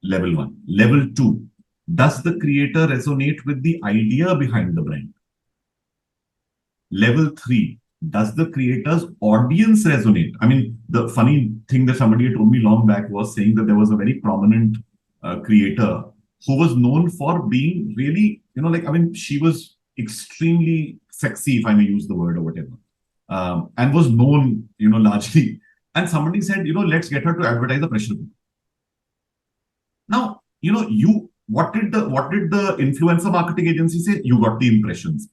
level one. Level two, does the creator resonate with the idea behind the brand? Level three, does the creator's audience resonate? I mean, the funny thing that somebody told me long back was saying that there was a very prominent creator who was known for being really, she was extremely sexy, if I may use the word or whatever, and was known, largely. And somebody said, let's get her to advertise a pressure cooker. Now, what did the influencer marketing agency say? You got the impressions,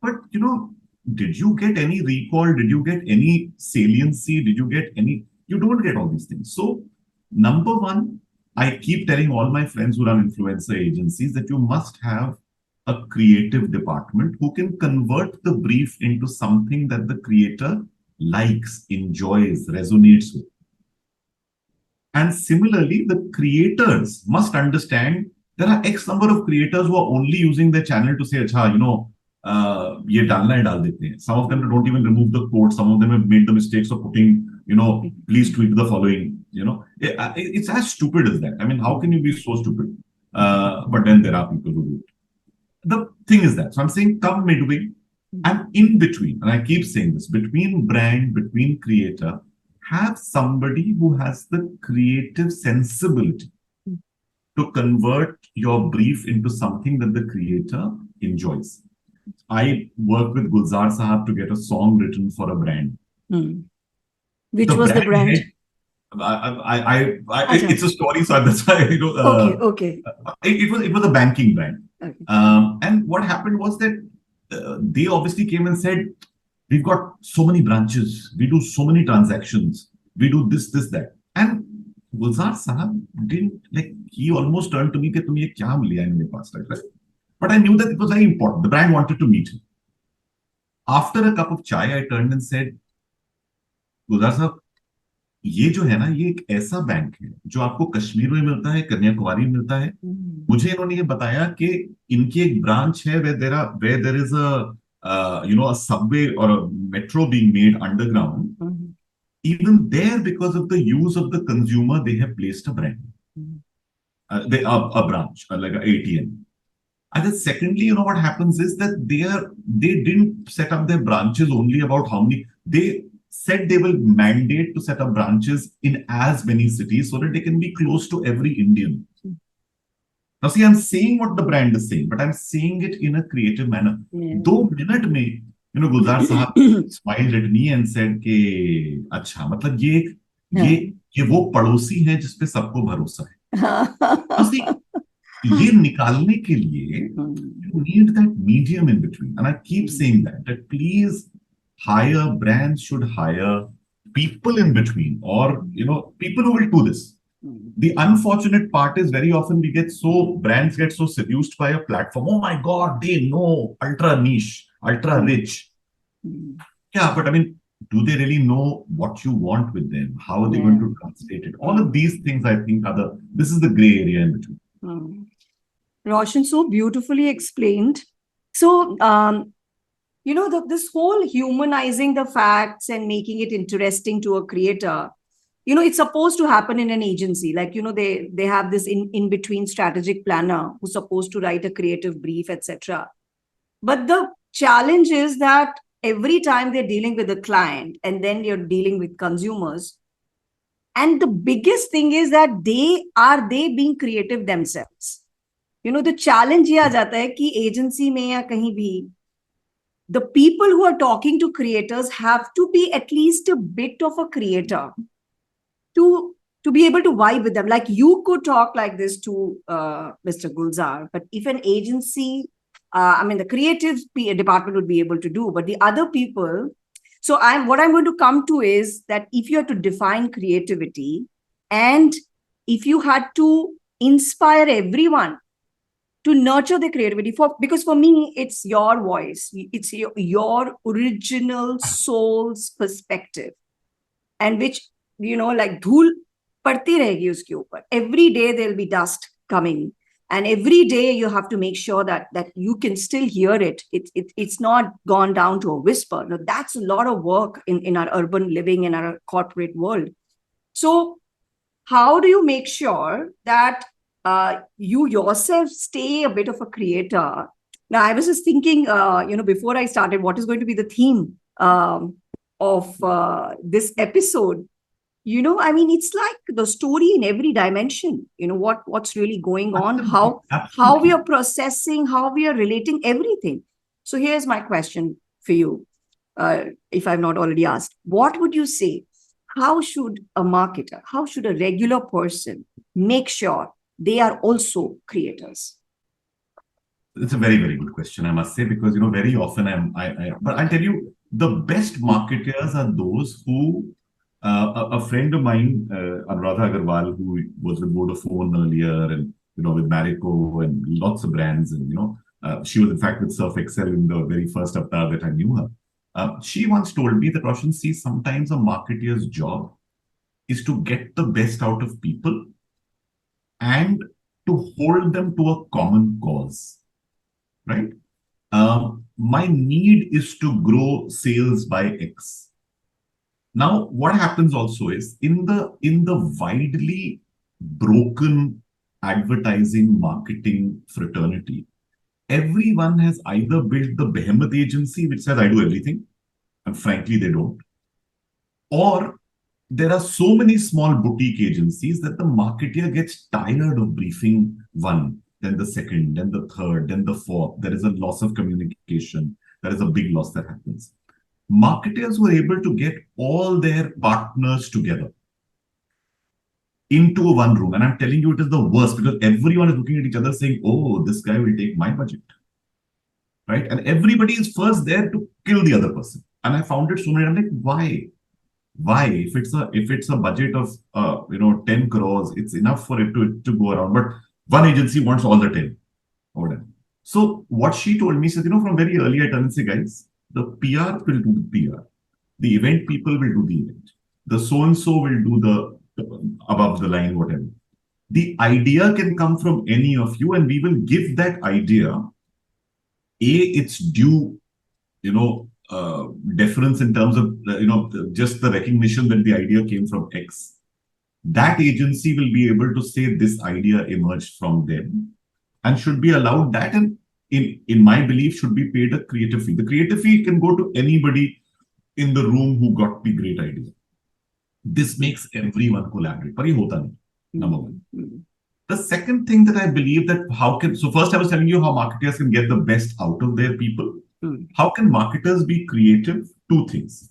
but did you get any recall? Did you get any saliency? Did you get any? You don't get all these things. So, number one, I keep telling all my friends who run influencer agencies that you must have a creative department who can convert the brief into something that the creator likes, enjoys, resonates with. And similarly, the creators must understand there are X number of creators who are only using their channel to say, ye dalna hai, dal dete hain. Some of them don't even remove the quote. Some of them have made the mistakes of putting, please tweet the following. It's as stupid as that. I mean, how can you be so stupid? But then there are people who do it. The thing is that, so I'm saying come midway and in between, and I keep saying this, between brand, between creator, have somebody who has the creative sensibility to convert your brief into something that the creator enjoys. I worked with Gulzar Sahab to get a song written for a brand. Which was the brand? It's a story, so that's why Okay. It was a banking brand, Okay. And what happened was that they obviously came and said, we've got so many branches, we do so many transactions, we do this, that, and Gulzar Sahab didn't he almost turned to me that tumhe kya mil liya in mere paas, right? But I knew that it was very important. The brand wanted to meet him. After a cup of chai, I turned and said, Gulzar Sahab, ये जो है ना, ये एक ऐसा bank है जो आपको कश्मीर में मिलता है, कन्याकुमारी में मिलता है. मुझे इन्होंने ये बताया कि इनकी एक ब्रांच है where there is a subway or a metro being made underground. Even there, because of the use of the consumer, they have placed a brand, a branch, like an ATM. And then secondly, what happens is that they didn't set up their branches only about how many. They said they will mandate to set up branches in as many cities so that they can be close to every Indian. Now, see, I'm saying what the brand is saying, but I'm saying it in a creative manner. 2 minutes में Gulzar Sahab smiled at me and said कि अच्छा मतलब ये ये वो पड़ोसी हैं जिसपे सबको भरोसा है. Now see, ये निकालने के लिए you need that medium in between, and I keep saying that please hire brands should hire people in between, or people who will do this. The unfortunate part is very often brands get so seduced by a platform. Oh my God, they know ultra niche, ultra rich. Yeah, but I mean, do they really know what you want with them? How are they going to translate it? All of these things, I think, this is the gray area in between. Roshan, so beautifully explained. So, this whole humanizing the facts and making it interesting to a creator, it's supposed to happen in an agency. Like, they have this in-between strategic planner who's supposed to write a creative brief, etc. But the challenge is that every time they're dealing with a client and then you're dealing with consumers, and the biggest thing is that they being creative themselves. The challenge ये आ जाता है कि agency में या कहीं भी, the people who are talking to creators have to be at least a bit of a creator to be able to vibe with them. Like you could talk like this to Mr. Gulzar, but if an agency, the creative department would be able to do, but the other people. So what I'm going to come to is that if you had to define creativity and if you had to inspire everyone to nurture the creativity, because for me, it's your voice, it's your original soul's perspective, and which, like धूल पड़ती रहेगी उसके ऊपर. Every day there'll be dust coming, and every day you have to make sure that you can still hear it. It's not gone down to a whisper. Now, that's a lot of work in our urban living, in our corporate world. So how do you make sure that you yourself stay a bit of a creator? Now, I was just thinking, before I started, what is going to be the theme of this episode? It's like the story in every dimension. What's really going on, how we are processing, how we are relating, everything. So here's my question for you, if I've not already asked. What would you say? How should a marketer, how should a regular person make sure they are also creators? It's a very, very good question, I must say, because very often but I'll tell you, the best marketers are those who a friend of mine, Anuradha Agarwal, who was with Vodafone earlier and with Marico and lots of brands, and she was in fact with Surf Excel in the very first avatar that I knew her. She once told me that, Roshan, see, sometimes a marketer's job is to get the best out of people and to hold them to a common cause, right? My need is to grow sales by X. Now, what happens also is in the widely broken advertising marketing fraternity, everyone has either built the behemoth agency which says I do everything, and frankly they don't, or there are so many small boutique agencies that the marketer gets tired of briefing one, then the second, then the third, then the fourth. There is a loss of communication. There is a big loss that happens. Marketers were able to get all their partners together into one room. And I'm telling you, it is the worst because everyone is looking at each other saying, oh, this guy will take my budget. Right? And everybody is first there to kill the other person. And I found it so many. I'm like, why? Why? If it's a budget of 10 crores, it's enough for it to go around. But one agency wants all the 10 or whatever. So what she told me, she said, from very early I turned and say, guys, the PR will do the PR. The event people will do the event. The so-and-so will do the above the line, whatever. The idea can come from any of you, and we will give that idea its due, deference in terms of, just the recognition that the idea came from X. That agency will be able to say this idea emerged from them and should be allowed that, and in my belief, should be paid a creative fee. The creative fee can go to anybody in the room who got the great idea. This makes everyone collaborate. But ye hota nahi, number one. The second thing that I believe that so first I was telling you how marketers can get the best out of their people. How can marketers be creative? Two things.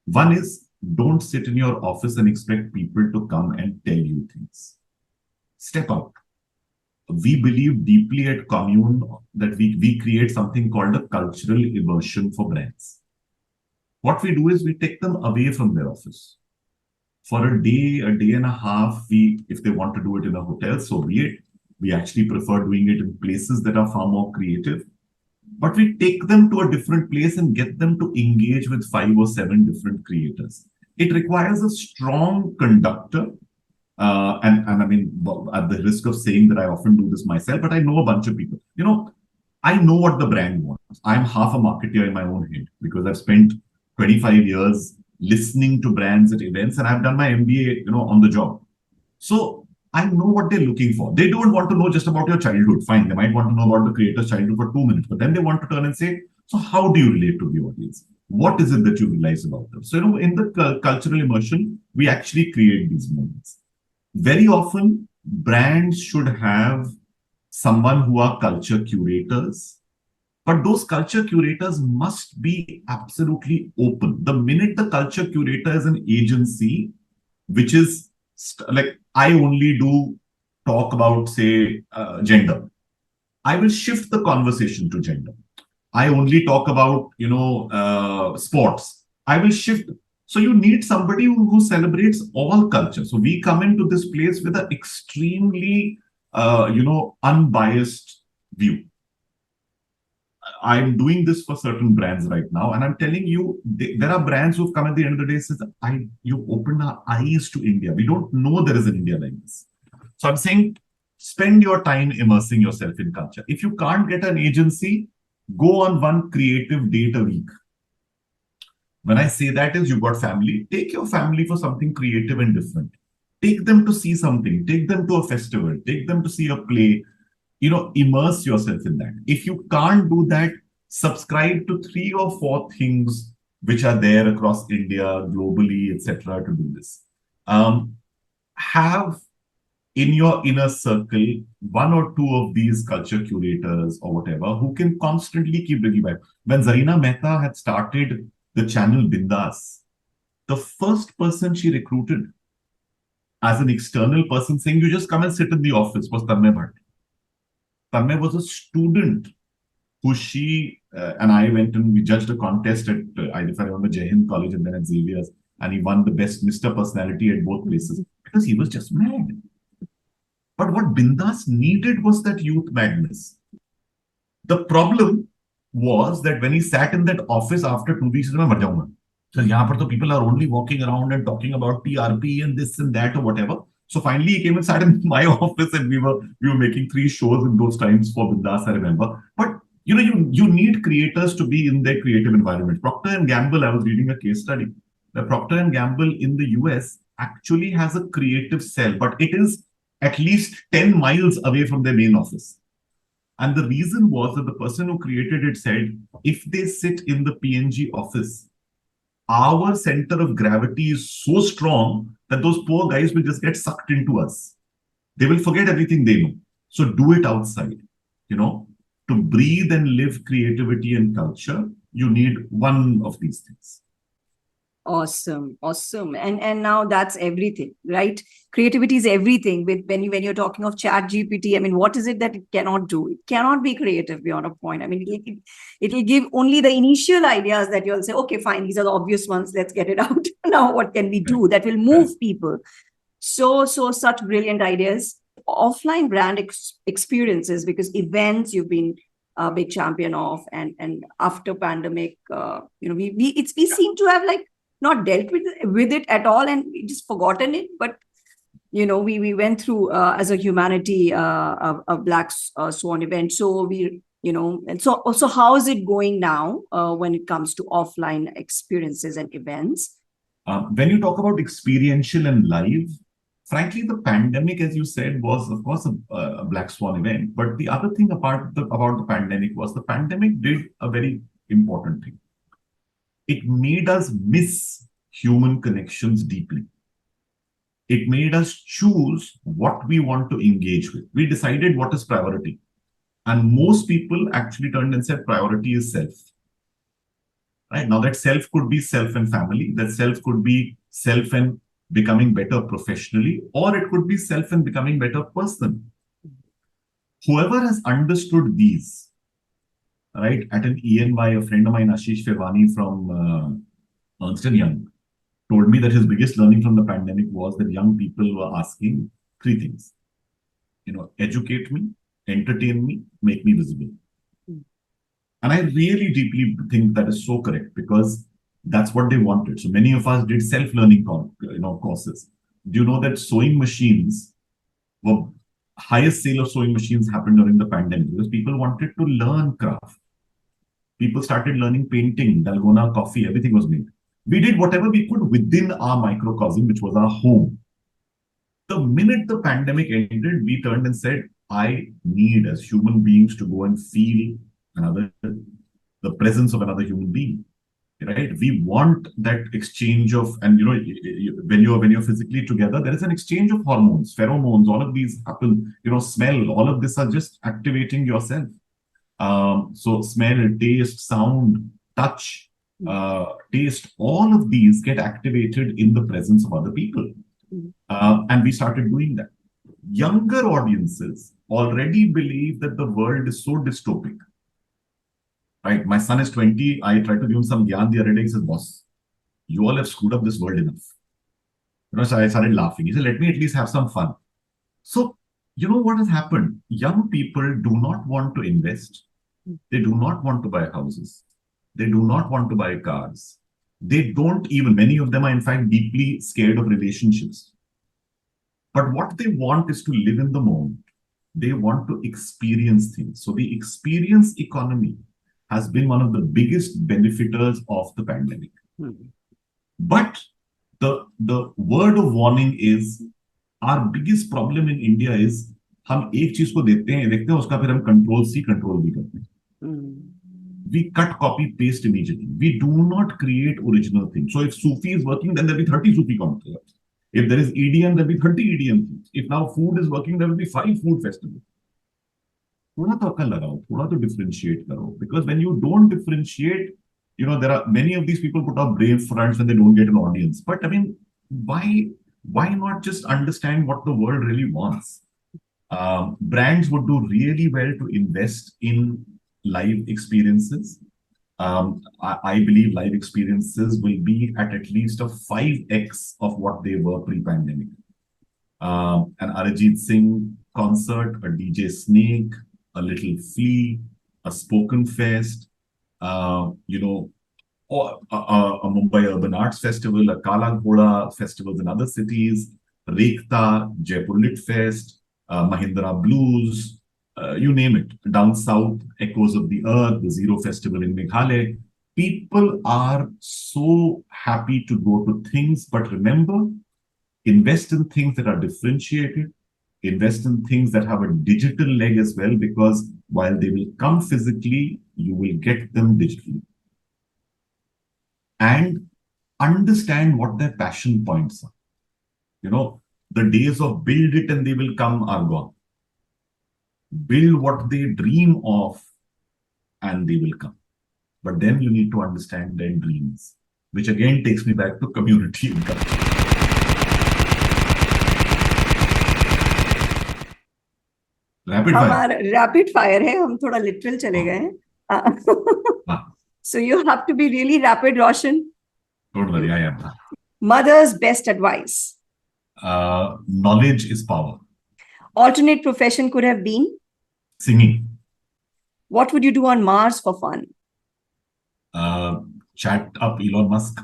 One is, don't sit in your office and expect people to come and tell you things. Step out. We believe deeply at Commune that we create something called a cultural immersion for brands. What we do is we take them away from their office. For a day and a half, if they want to do it in a hotel, so be it. We actually prefer doing it in places that are far more creative. But we take them to a different place and get them to engage with 5 or 7 different creators. It requires a strong conductor. And I mean, at the risk of saying that I often do this myself, but I know a bunch of people. I know what the brand wants. I'm half a marketer in my own head because I've spent 25 years listening to brands at events and I've done my MBA, on the job. So I know what they're looking for. They don't want to know just about your childhood. Fine. They might want to know about the creator's childhood for 2 minutes, but then they want to turn and say, so how do you relate to the audience? What is it that you realize about them? So, in the cultural immersion, we actually create these moments. Very often, brands should have someone who are culture curators, but those culture curators must be absolutely open. The minute the culture curator is an agency, which is like, I only do talk about, say, gender, I will shift the conversation to gender. I only talk about, sports. I will shift. So you need somebody who celebrates all culture. So we come into this place with an extremely, unbiased view. I'm doing this for certain brands right now, and I'm telling you, there are brands who've come at the end of the day and says, you opened our eyes to India. We don't know there is an India like this. So I'm saying, spend your time immersing yourself in culture. If you can't get an agency, go on one creative date a week. When I say that is, you've got family, take your family for something creative and different. Take them to see something, take them to a festival, take them to see a play, immerse yourself in that. If you can't do that, subscribe to 3 or 4 things which are there across India, globally, etc. to do this. Have in your inner circle 1 or 2 of these culture curators or whatever who can constantly keep bringing back. When Zarina Mehta had started the channel Bindas, the first person she recruited as an external person saying, you just come and sit in the office, was Tanmay Bhatt. Tanmay was a student who and I went and we judged a contest at, if I remember, Jai Hind College and then at Xavier's, and he won the best Mr. Personality at both places because he was just mad. But what Bindas needed was that youth madness. The problem was that when he sat in that office after 2 weeks, he said, so here people are only walking around and talking about TRP and this and that or whatever. So finally he came and sat in my office and we were making 3 shows in those times for Bindas, I remember. But you need creators to be in their creative environment. Procter & Gamble, I was reading a case study. The Procter & Gamble in the US actually has a creative cell, but it is at least 10 miles away from their main office. And the reason was that the person who created it said, if they sit in the P&G office, our center of gravity is so strong that those poor guys will just get sucked into us. They will forget everything they know. So do it outside. To breathe and live creativity and culture, you need one of these things. Awesome. And now that's everything, right? Creativity is everything. When you're talking of Chat GPT, I mean, what is it that it cannot do? It cannot be creative beyond a point. I mean, it'll give only the initial ideas that you'll say, okay, fine, these are the obvious ones. Let's get it out. Now, what can we do that will move people? So such brilliant ideas. Offline brand experiences, because events you've been a big champion of, and after pandemic, we seem to have not dealt with it at all, and we just forgotten it. But we went through as a humanity a black swan event. So and so how is it going now when it comes to offline experiences and events? When you talk about experiential and live, frankly, the pandemic, as you said, was of course a black swan event. But the other thing about the pandemic was the pandemic did a very important thing. It made us miss human connections deeply. It made us choose what we want to engage with. We decided what is priority. And most people actually turned and said priority is self. Right? Now that self could be self and family, that self could be self and becoming better professionally, or it could be self and becoming better person. Whoever has understood these, right, at an ENY, a friend of mine, Ashish Fevani from Ernst & Young, told me that his biggest learning from the pandemic was that young people were asking three things. Educate me, entertain me, make me visible. And I really deeply think that is so correct because that's what they wanted. So many of us did self-learning courses. Do you know that sewing machines were highest sale of sewing machines happened during the pandemic because people wanted to learn craft. People started learning painting, dalgona, coffee, everything was made. We did whatever we could within our microcosm, which was our home. The minute the pandemic ended, we turned and said, I need as human beings to go and feel the presence of another human being. Right? We want that exchange of, and when you're physically together, there is an exchange of hormones, pheromones, all of these happen, smell, all of this are just activating yourself. So smell, taste, sound, touch, taste, all of these get activated in the presence of other people. And we started doing that. Younger audiences already believe that the world is so dystopic. Right? My son is 20. I tried to give him some gyan the other day. He says, boss, you all have screwed up this world enough. So I started laughing. He said, let me at least have some fun. So, you know what has happened? Young people do not want to invest. They do not want to buy houses. They do not want to buy cars. They don't even, many of them are in fact deeply scared of relationships. But what they want is to live in the moment. They want to experience things. So the experience economy has been one of the biggest benefiters of the pandemic. But the word of warning is our biggest problem in India is हम एक चीज को देखते हैं उसका फिर हम control C control V करते हैं. We cut, copy, paste immediately. We do not create original things. So if Sufi is working, then there'll be 30 Sufi concerts. If there is EDM, there'll be 30 EDM things. If now food is working, there will be 5 food festivals. थोड़ा तो अकल लगाओ, थोड़ा तो differentiate करो. Because when you don't differentiate, there are many of these people put up brave fronts when they don't get an audience. But I mean, why not just understand what the world really wants? Brands would do really well to invest in live experiences. I believe live experiences will be at least a 5x of what they were pre-pandemic. An Arijit Singh concert, a DJ Snake, a Little Flea, a Spoken Fest, or a Mumbai Urban Arts Festival, a Kala Ghoda festivals in other cities, Rekhta, Jaipur Lit Fest, Mahindra Blues, you name it. Down south, Echoes of the Earth, the Zero Festival in Meghalaya. People are so happy to go to things, but remember, invest in things that are differentiated, invest in things that have a digital leg as well, because while they will come physically, you will get them digitally. And understand what their passion points are. The days of build it and they will come are gone. Build what they dream of and they will come. But then you need to understand their dreams, which again takes me back to community and culture. Rapid fire है, हम थोड़ा literal चले गए हैं. So you have to be really rapid, Roshan. Don't worry, I am. Mother's best advice. Knowledge is power. Alternate profession could have been? Singing. What would you do on Mars for fun? Chat up Elon Musk.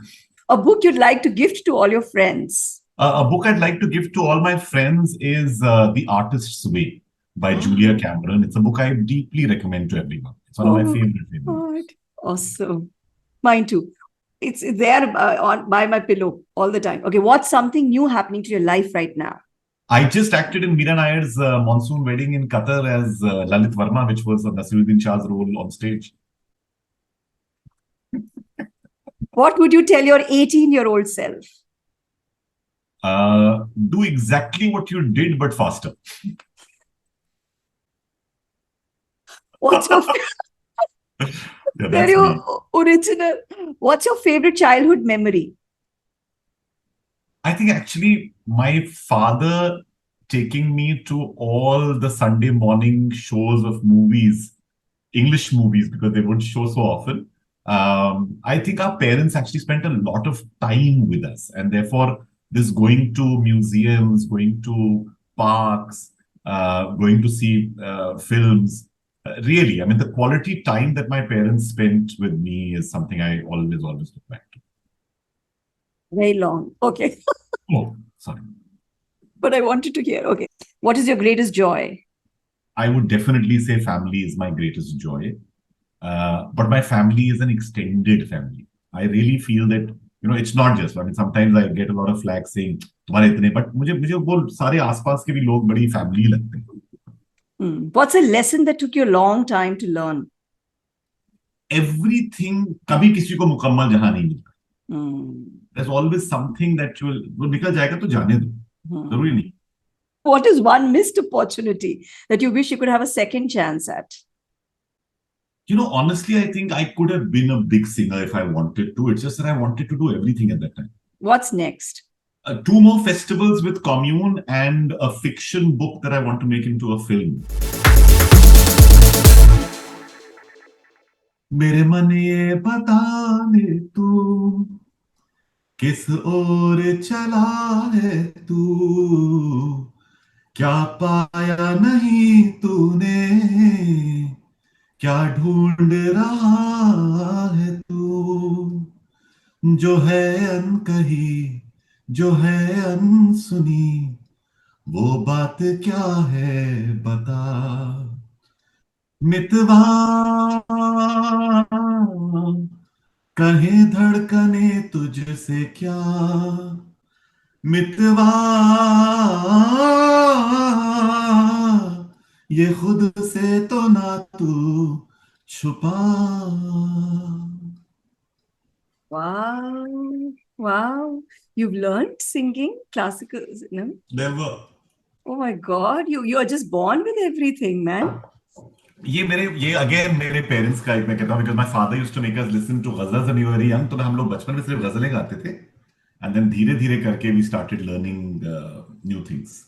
A book you'd like to gift to all your friends? A book I'd like to give to all my friends is The Artist's Way by Julia Cameron. It's a book I deeply recommend to everyone. It's one of my favorite books. Awesome. Mine too. It's there by my pillow all the time. Okay, what's something new happening to your life right now? I just acted in Meera Nayar's monsoon wedding in Qatar as Lalit Verma, which was Nasiruddin Shah's role on stage. What would you tell your 18-year-old self? Do exactly what you did, but faster. What's your Yeah, that's Very me. original. What's your favorite childhood memory? I think actually my father taking me to all the Sunday morning shows of movies, English movies, because they wouldn't show so often. I think our parents actually spent a lot of time with us, and therefore, this going to museums, going to parks, going to see films. Really, I mean, the quality time that my parents spent with me is something I always look back to. Very long. Okay. Oh, sorry. But I wanted to hear. Okay. What is your greatest joy? I would definitely say family is my greatest joy. But my family is an extended family. I really feel that, it's not just, I mean, sometimes I get a lot of flack saying, तुम्हारे इतने, but मुझे वो सारे आसपास के भी लोग बड़ी family लगते हैं. What's a lesson that took you a long time to learn? Everything, कभी किसी को मुकम्मल जहां नहीं मिलता. Hmm. There's always something that वो निकल जाएगा तो जाने दो. जरूरी नहीं. What is one missed opportunity that you wish you could have a second chance at? Honestly, I think I could have been a big singer if I wanted to. It's just that I wanted to do everything at that time. What's next? 2 more festivals with Commune and a fiction book that I want to make into a film. मेरे मन ये बता दे तू किस ओर चला है तू क्या पाया नहीं तूने क्या ढूंढ रहा है तू जो है अनकही जो है अनसुनी वो बात क्या है बता मितवा कहे धड़कने तुझसे क्या मितवा ये खुद से तो ना तू छुपा. Wow. Wow. You've learned singing classical, no? Never. Oh my God. You're just born with everything, man. ये अगेन मेरे पेरेंट्स का एक मैं कहता हूँ because my father used to make us listen to ghazals when we were young तो हम लोग बचपन में सिर्फ गजलें गाते थे एंड देन धीरे धीरे करके we started learning new things.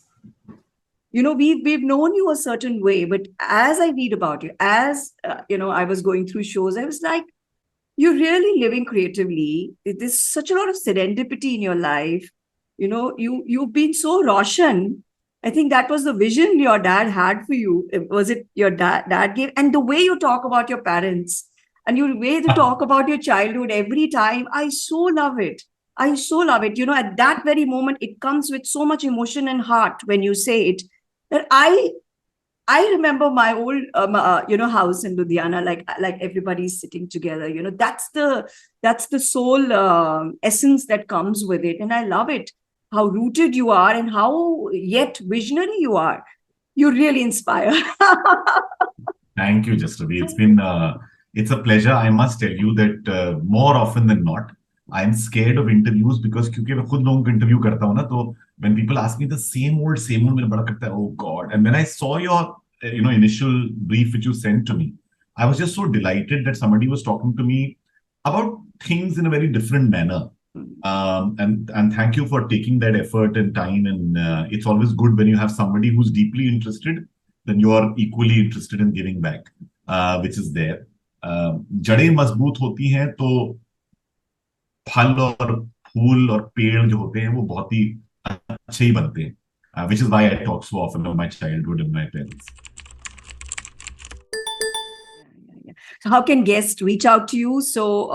We've known you a certain way, but as I read about you, as I was going through shows, I was like, you're really living creatively. There's such a lot of serendipity in your life. You've been so Roshan. I think that was the vision your dad had for you. Was it your dad gave? And the way you talk about your parents and your way to talk about your childhood every time, I so love it. I so love it. At that very moment, it comes with so much emotion and heart when you say it that I remember my old house in Ludhiana, like everybody's sitting together. That's the sole essence that comes with it, and I love it. How rooted you are, and how yet visionary you are. You really inspire. Thank you, Jastravi. It's a pleasure. I must tell you that more often than not, I'm scared of interviews because क्योंकि मैं खुद लोगों को interview करता हूँ ना तो when people ask me the same old मेरा बड़ा करता है oh God. And when I saw your initial brief which you sent to me, I was just so delighted that somebody was talking to me about things in a very different manner. And thank you for taking that effort and time. And it's always good when you have somebody who's deeply interested, then you are equally interested in giving back, which is there. जड़ें मजबूत होती हैं तो फल और फूल और पेड़ जो होते हैं वो बहुत ही अच्छे ही बनते हैं. Which is why I talk so often of my childhood and my parents. So how can guests reach out to you? So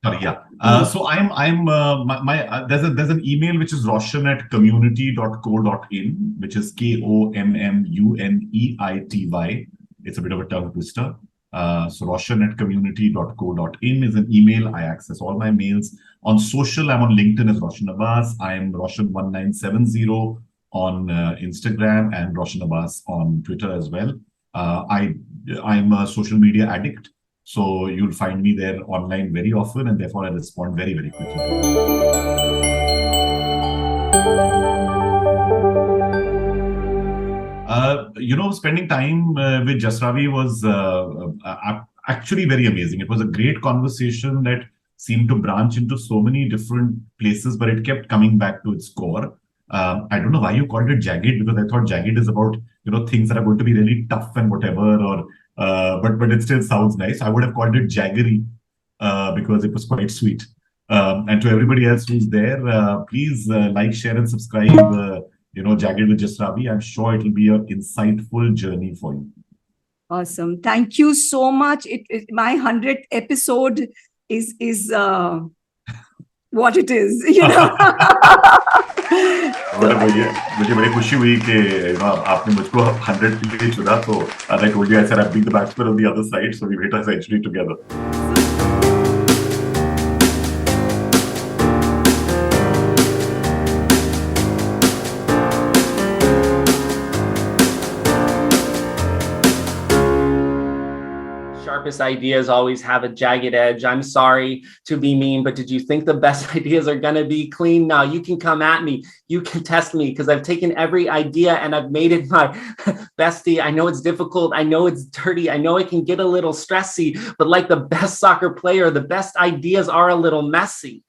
Sorry, yeah. So I'm there's an email which is roshan@community.co.in, which is KOMMUNEITY. It's a bit of a tongue twister. So roshan@community.co.in is an email. I access all my mails. On social, I'm on LinkedIn as Roshan Abbas. I'm Roshan1970 on Instagram and Roshan Abbas on Twitter as well. I'm a social media addict. So you'll find me there online very often, and therefore I respond very, very quickly. Spending time with Jasravi was actually very amazing. It was a great conversation that seemed to branch into so many different places, but it kept coming back to its core. I don't know why you called it jagged, because I thought jagged is about, things that are going to be really tough and whatever, or but it still sounds nice. I would have called it jaggery because it was quite sweet. And to everybody else who's there, please like, share, and subscribe. Jagged with Just Ravi. I'm sure it'll be an insightful journey for you. Awesome. Thank you so much. My 100th episode is what it is, मुझे बड़ी खुशी हुई कि आपने मुझको 100 के लिए चुना. So as I told you, I said I've been the batsman on the other side, so we hit a century together. Sharpest ideas always have a jagged edge. I'm sorry to be mean, but did you think the best ideas are going to be clean? No, you can come at me. You can test me, because I've taken every idea and I've made it my bestie. I know it's difficult. I know it's dirty. I know it can get a little stressy, but like the best soccer player, the best ideas are a little messy.